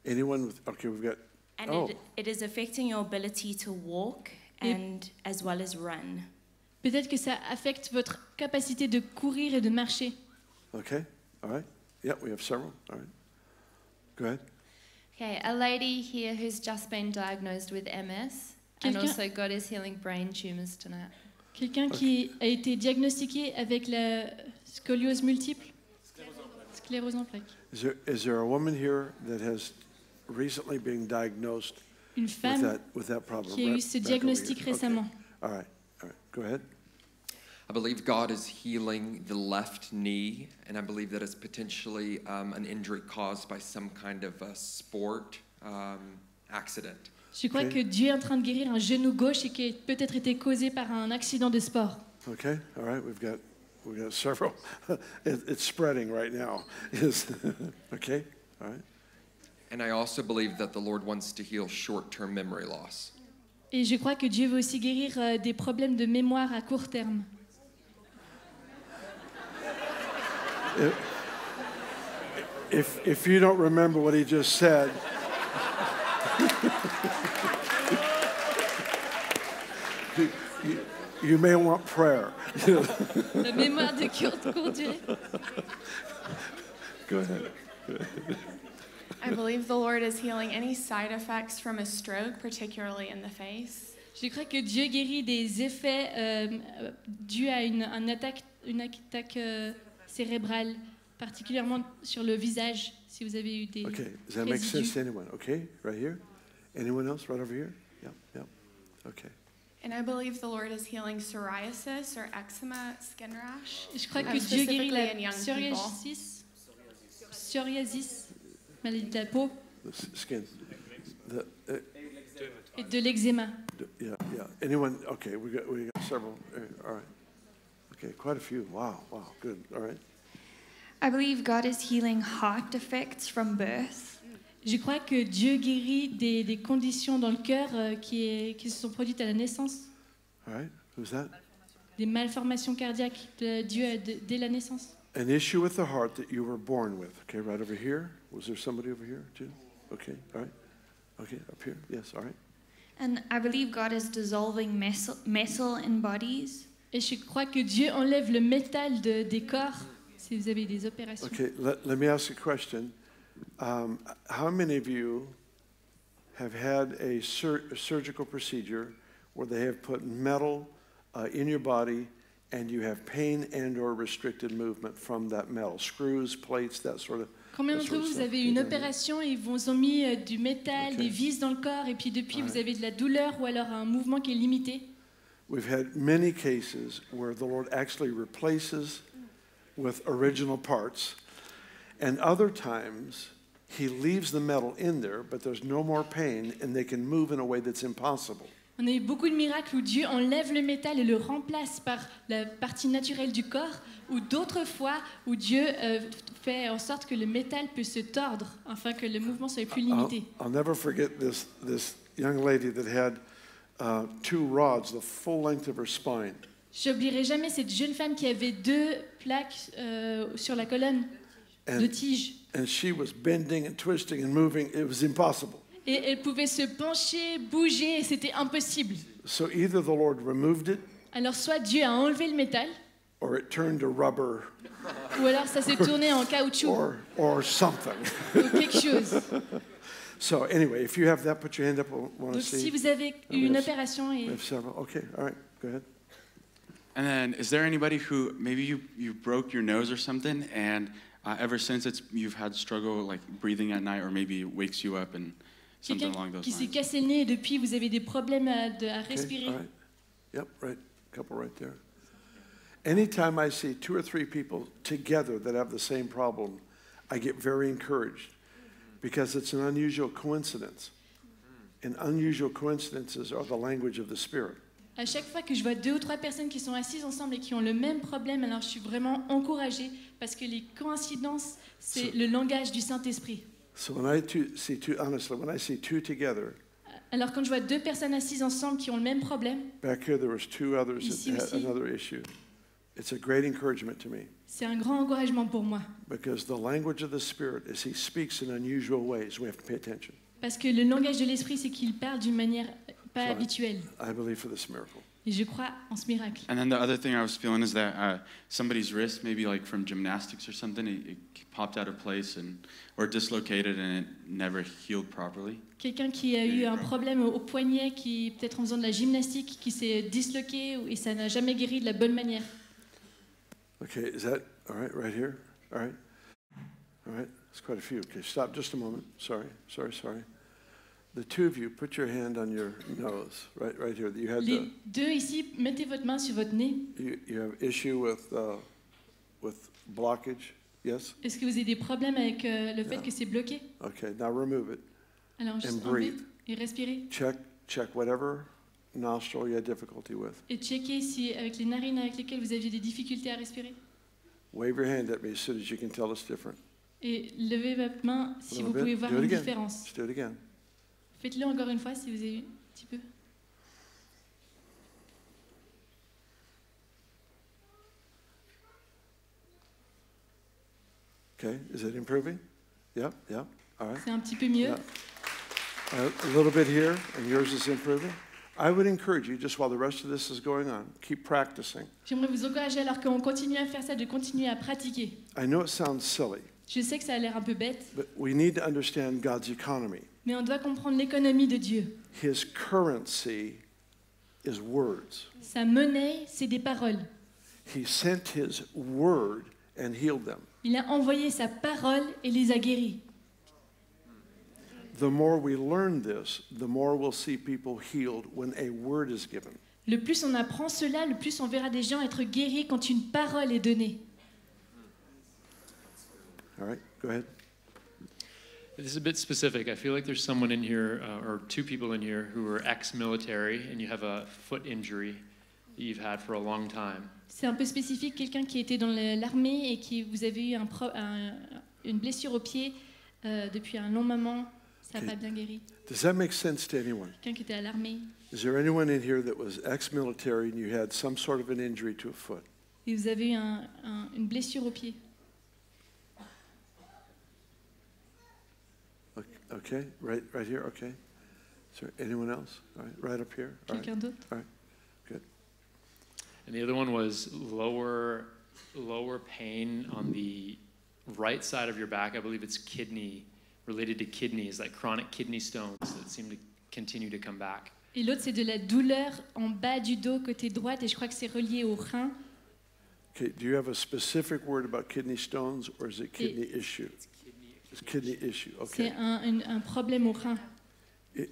Anyone with? Okay, we've got. And Oh. it is affecting your ability to walk Yep. and as well as run. Peut-être que ça affecte votre capacité de courir et de marcher. Okay. All right. Yeah, we have several. All right. Go ahead. Okay, a lady here who's just been diagnosed with MS, and Quelqu'un- also God is healing brain tumors tonight. Quelqu'un qui a été diagnostiqué avec la scoliose multiple, sclérose en plaques. Is there a woman here that has recently been diagnosed Une femme with that problem? qui a eu Right ce back over diagnostic here. Okay. récemment. All right. All right. Go ahead. I believe God is healing the left knee, and I believe that it's potentially an injury caused by some kind of a sport accident. Je crois Ok. que Dieu est en train de guérir un genou gauche et qui a peut-être été causé par un accident de sport. Okay. All right. We've got several. It's spreading right now. Yes. Okay. All right. And I also believe that the Lord wants to heal short-term memory loss. Et je crois que Dieu veut aussi guérir des problèmes de mémoire à court terme. If you don't remember what he just said, you may want prayer. La mémoire de courte durée. Go ahead. I believe the Lord is healing any side effects from a stroke, particularly in the face. Je crois que Dieu guérit des effets dus à une attaque cérébrale, particulièrement sur le visage, si vous avez eu des Okay. Does that make sense résidus. to anyone? Okay. Right here. Anyone else? Right over here. Yep. Yep. Okay. And I believe the Lord is healing psoriasis or eczema skin rash. Je crois que Dieu Specifically guérit in la young people. psoriasis, maladie de la peau, The skin. The, et de l'eczéma. yeah. Yeah. Anyone? Okay. We got several. All right. Okay. Quite a few. Wow. Wow. Good. All right. I believe God is healing heart defects from birth. Je crois que Dieu guérit des conditions dans le cœur qui se sont produites à la naissance, All right. Who's that? des malformations cardiaques dès la naissance. An issue with the heart that you were born with. Okay, right over here. Was there somebody over here too? Okay, all right. Okay, up here. Yes, all right. And I believe God is dissolving metal in bodies. Et je crois que Dieu enlève le métal des corps si vous avez des opérations. Okay, let me ask a question. How many of you have had a surgical procedure where they have put metal in your body and you have pain and or restricted movement from that metal? Screws, plates, that sort of... Combien d'entre vous avez eu une opération et ils vous ont mis du métal, Ok. des vis dans le corps et puis depuis Ouais. vous avez de la douleur ou alors un mouvement qui est limité? We've had many cases where the Lord actually replaces with original parts, and other times he leaves the metal in there, but there's no more pain, and they can move in a way that's impossible. On a eu beaucoup de miracles où Dieu enlève le métal et le remplace par la partie naturelle du corps, ou d'autres fois où Dieu fait en sorte que le métal peut se tordre afin que le mouvement soit plus limité. I'll never forget this young lady that had 2 rods, the full length of her spine. J'oublierai jamais cette jeune femme qui avait 2 plaques sur la colonne de tige. And she was bending and twisting and moving. It was impossible. Et elle pouvait se pencher, bouger, et c'était impossible. So either the Lord removed it, Alors soit Dieu a enlevé le métal, or it turned to rubber, ou alors ça s'est tourné en caoutchouc, or something. ou quelque chose. So anyway, if you have that, put your hand up. I want to Donc si see. vous avez eu une opération et We have several. Okay, all right, go ahead. And then, is there anybody who maybe you broke your nose or something, and ever since you've had struggle like breathing at night, or maybe it wakes you up and something along quelqu'un those qui s'est lines? cassé le nez et depuis vous avez des problèmes à Okay, respirer. all right. Yep, right. Couple right there. Anytime I see 2 or 3 people together that have the same problem, I get very encouraged because it's an unusual coincidence. And unusual coincidences are the language of the Spirit. À chaque fois que je vois 2 ou 3 personnes qui sont assises ensemble et qui ont le même problème, alors je suis vraiment encouragée parce que les coïncidences, c'est le langage du Saint-Esprit. So when I when I see 2 together, Alors quand je vois 2 personnes assises ensemble qui ont le même problème, back here there was 2 others Ici that had aussi. another issue. It's a great encouragement to me c'est un grand encouragement pour moi. because the language of the Spirit is He speaks in unusual ways. We have to pay attention. Parce que le langage de l'Esprit, c'est qu'il parle d'une manière pas Right. habituelle. I believe for this miracle. Et je crois en ce miracle. And then the other thing I was feeling is that somebody's wrist, maybe like from gymnastics or something, it popped out of place or dislocated and it never healed properly. Quelqu'un qui a eu un problème au poignet, qui peut-être en faisant de la gymnastique, qui s'est disloqué et ça n'a jamais guéri de la bonne manière. Okay, is that all right right here? All right. All right. It's quite a few. Okay, stop just a moment. Sorry. The 2 of you, put your hand on your nose, right here. You had Les 2 ici, mettez votre main sur votre nez. you have issue with blockage. Yes. Est-ce que vous avez des problèmes avec le fait que c'est bloqué? Okay. Now remove it. Alors juste And enlevez breathe. et respirez. Check whatever nostril you had difficulty with. Et checkez si avec les narines avec lesquelles vous aviez des difficultés à respirer. Wave your hand at me as soon as you can tell it's different. Et levez votre main si A little vous pouvez bit. voir Do it une again. différence. Just do it again. Faites-le encore une fois si vous avez un petit peu. Okay. Is it improving? Yep. All right. C'est un petit peu mieux. Yeah. A little bit here, and yours is improving. I would encourage you, just while the rest of this is going on, keep practicing. J'aimerais vous encourager alors qu'on continue à faire ça, de continuer à pratiquer. I know it sounds silly, Je sais que ça a l'air un peu bête, but we need to understand God's economy. mais on doit comprendre l'économie de Dieu. His currency is words. Sa monnaie, c'est des paroles. He sent His word and healed them. Il a envoyé sa parole et les a guéris. The more we learn this, the more we'll see people healed when a word is given. Le plus on apprend cela, le plus on verra des gens être guéris quand une parole est donnée. All right, go ahead. This is a bit specific. I feel like there's someone in here, or 2 people in here, who are ex-military, and you have a foot injury that you've had for a long time. C'est un peu spécifique, quelqu'un qui était dans l'armée et qui vous avez eu une blessure au pied depuis un long moment, ça n'a Okay. pas bien guéri. Does that make sense to anyone? Quelqu'un qui était à l'armée Is there anyone in here that was ex-military and you had some sort of an injury to a foot? et vous avez eu une blessure au pied. Okay, right here, okay. Is there anyone else? All right up here. All right. Quelqu'un d'autre? And the other one was lower pain on the right side of your back. I believe it's related to kidneys, like chronic kidney stones that seem to continue to come back. Et l'autre, c'est de la douleur en bas du dos, côté droite, et je crois que c'est relié au rein. Okay, do you have a specific word about kidney stones or is it kidney issue? It's kidney issue, C'est okay. un problème au rein. It-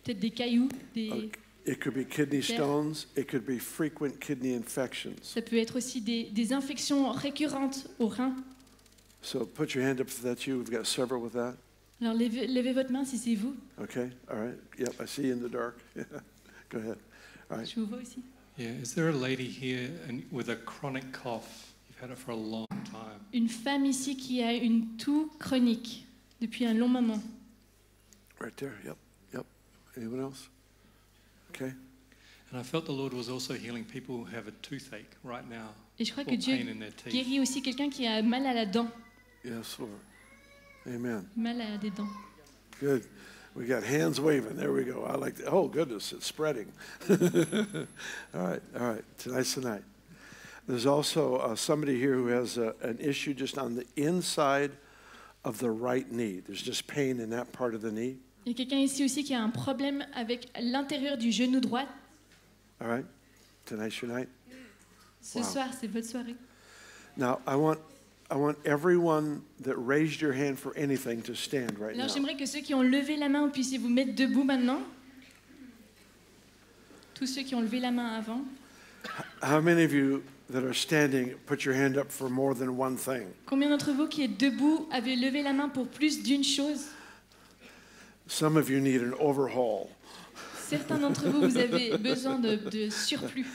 Peut-être des cailloux, Okay. It could be kidney stones, it could be frequent kidney infections. ça peut être aussi des infections récurrentes au rein. So put your hand up if that's you. We've got several with that. Alors levez votre main si c'est vous. Okay, all right. Yep, I see you in the dark. Go ahead. All right. Je vous vois aussi. Yeah, is there a lady here with a chronic cough? You've had it for a long time. Une femme ici qui a une toux chronique depuis un long moment. Right there, yep, yep. Anyone else? Okay. And I felt the Lord was also healing people who have a toothache right now. Et je crois or que Dieu pain in their teeth. guérit aussi quelqu'un qui a mal à la dent, Yes, Lord. Amen. mal à des dents. Good. We got hands waving. There we go. I like that. Oh, goodness, it's spreading. All right, all right. Tonight's the night. There's also somebody here who has an issue just on the inside of the right knee. There's just pain in that part of the knee. Il y a quelqu'un ici aussi qui a un problème avec l'intérieur du genou droit. All right? Tonight's your night. Ce Wow. soir, c'est votre soirée. Now, I want everyone that raised your hand for anything to stand right Alors now. j'aimerais que ceux qui ont levé la main, vous puissiez vous mettre debout maintenant. Tous ceux qui ont levé la main avant. How many of you that are standing put your hand up for more than one thing? Combien d'entre vous qui êtes debout avez levé la main pour plus d'une chose? Some of you need an overhaul. Certains d'entre vous, vous avez besoin de surplus.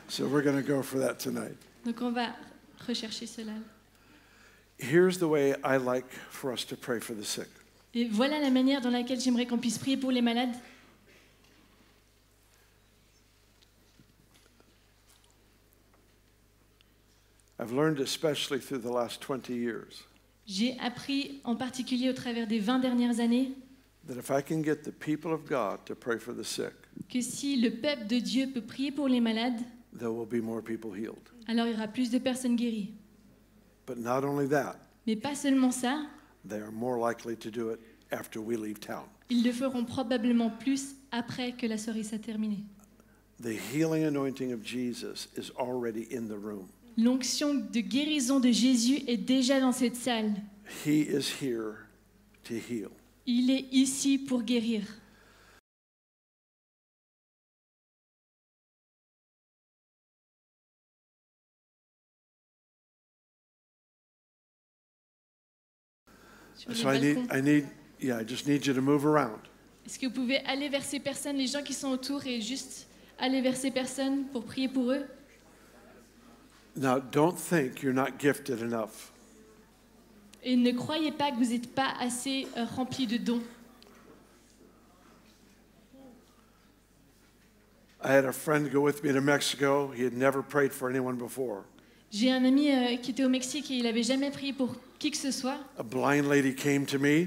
So we're going to go for that tonight. Donc on va rechercher cela. Here's the way I like for us to pray for the sick. Et voilà la manière dans laquelle j'aimerais qu'on puisse prier pour les malades. I've learned especially through the last 20 years J'ai appris en particulier au travers des 20 dernières années that if I can get the people of God to pray for the sick, que si le peuple de Dieu peut prier pour les malades, there will be more people healed. alors il y aura plus de personnes guéries. But not only that, Mais pas seulement ça, they are more likely to do it after we leave town. ils le feront probablement plus après que la soirée soit terminée. The healing anointing of Jesus is already in the room. L'onction de guérison de Jésus est déjà dans cette salle. He is here to heal. Il est ici pour guérir. Sur les So I balcons. just need you to move around. Est-ce que vous pouvez aller vers ces personnes, les gens qui sont autour, et juste aller vers ces personnes pour prier pour eux? Now, don't think you're not gifted enough. Et ne croyez pas que vous n'êtes pas assez rempli de dons. I had a friend go with me to Mexico. He had never prayed for anyone before. J'ai un ami qui était au Mexique et il n'avait jamais prié pour qui que ce soit. A blind lady came to me.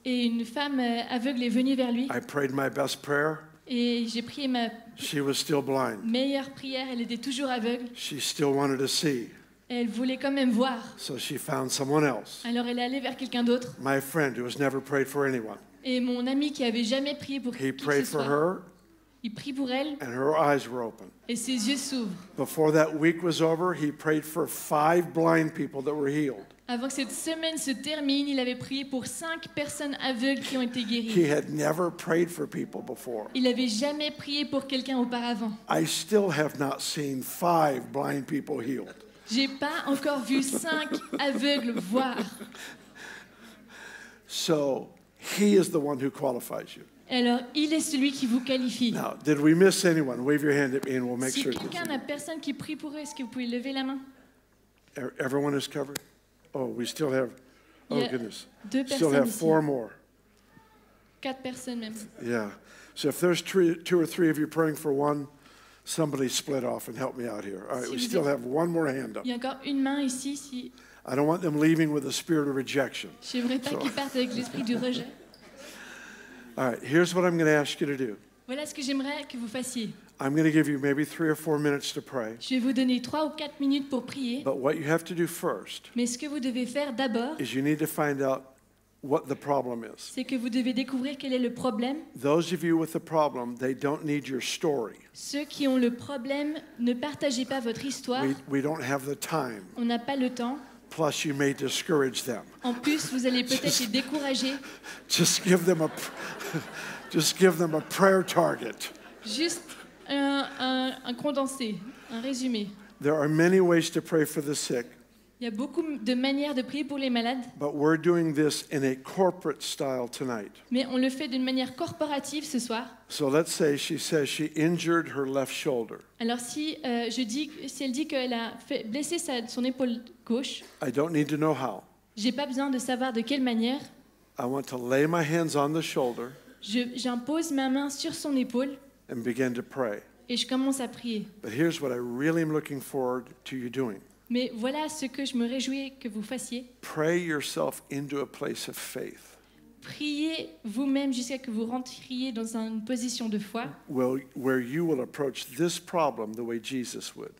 Et une femme aveugle est venue vers lui. I prayed my best prayer. Et j'ai prié ma She was still blind. meilleure prière. Elle était toujours aveugle. She still wanted to see. Et elle voulait quand même voir. So she found someone else. Alors elle est allée vers quelqu'un d'autre. My friend who has never prayed for anyone. Et mon ami qui avait jamais prié pour He qui que prayed ce for soit, her, il prie pour elle and her eyes were open. et ses yeux s'ouvrent. Before that week was over, he prayed for 5 blind people that were healed. Avant que cette semaine se termine, il avait prié pour 5 personnes aveugles qui ont été He guéries. had never prayed for people before. Il n'avait jamais prié pour quelqu'un auparavant. I still have not seen 5 blind people healed. J'ai pas encore vu 5 aveugles voir. So he is the one who qualifies you. Alors, il est celui qui vous qualifie. Now, did we miss anyone? Wave your hand at me and we'll make Si sure. quelqu'un n'a personne qui prie pour eux, est-ce que vous pouvez lever la main? Everyone is covered? Oh, we still have, Il oh y a goodness. 2 Still personnes have ici. 4 more. 4 personnes même. Yeah. So if there's 2 or 3 of you praying for one, somebody split off and help me out here. All right, Si we vous still êtes- have one more hand up. Il y a encore une main ici. Si... I don't want them leaving with a spirit of rejection. J'aimerais pas qu'ils partent avec l'esprit du rejet. All right, here's what I'm going to ask you to do. Voilà ce que j'aimerais que vous fassiez. I'm going to give you maybe 3 or 4 minutes to pray. Je vais vous donner 3 ou 4 minutes pour prier. But what you have to do first Mais ce que vous devez faire d'abord, is you need to find out what the problem is. c'est que vous devez découvrir quel est le problème. Those of you with the problem, they don't need your story. Ceux qui ont le problème, ne partagez pas votre histoire. We don't have the time. On n'a pas le temps. Plus, you may discourage them. En plus, vous allez peut-être les décourager. Just give them just give them a prayer target. Juste un condensé, un résumé. There are many ways to pray for the sick. Il y a beaucoup de manières de prier pour les malades, but we're doing this in a corporate style tonight. mais on le fait d'une manière corporative ce soir. So let's say she says she injured her left shoulder. Alors si elle dit qu'elle a blessé son épaule gauche, I don't need to know how. j'ai pas besoin de savoir de quelle manière. I want to lay my hands on the shoulder J'impose ma main sur son épaule and begin to pray. et je commence à prier. But here's what I really am looking forward to you doing. Mais voilà ce que je me réjouis que vous fassiez. Pray yourself into a place of faith Priez vous-même jusqu'à que vous rentriez dans une position de foi, where you will approach this problem the way Jesus would.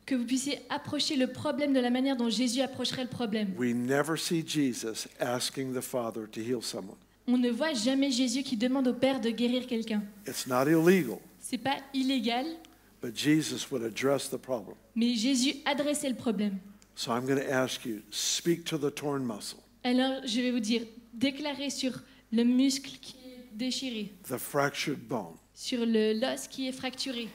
que vous puissiez approcher le problème de la manière dont Jésus approcherait le problème. We never see Jesus asking the Father to heal someone. On ne voit jamais Jésus qui demande au Père de guérir quelqu'un. It's not illegal, C'est pas illégal, but Jesus would address the problem. mais Jésus adressait le problème. So I'm going to ask you, speak to the torn muscle, Alors je vais vous dire, déclarez sur le muscle qui est déchiré, the fractured bone, sur l'os qui est fracturé.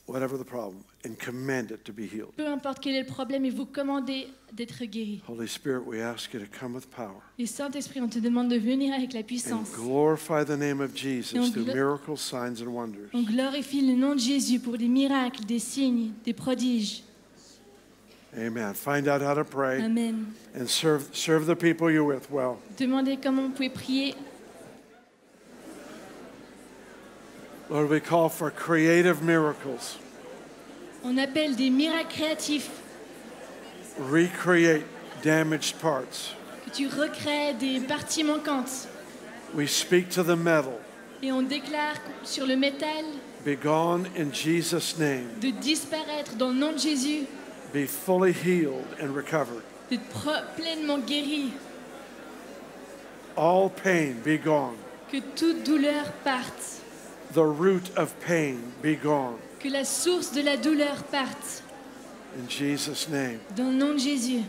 whatever the problem, and command it to be healed. Peu importe quel est le problème, et vous commandez d'être guéri. Holy Spirit, we ask you to come with power Et Saint-Esprit, on te demande de venir avec la and puissance. glorify the name of Jesus Et through miracles, signs, and wonders. On glorifie le nom de Jésus pour des miracles, des signes, des prodiges. Amen. Find out how to pray Amen. and serve the people you're with well. Demandez comment vous pouvez prier. Lord, we call for creative miracles. On appelle des miracles créatifs, Recreate damaged parts. que tu recrées des parties manquantes. We speak to the metal. Et on déclare sur le métal Be gone in Jesus' name. de disparaître dans le nom de Jésus, Be fully healed and recovered. d'être pleinement guéri, All pain be gone. que toute douleur parte, The root of pain be gone. que la source de la douleur parte. In Jesus' name. Dans le nom de Jésus.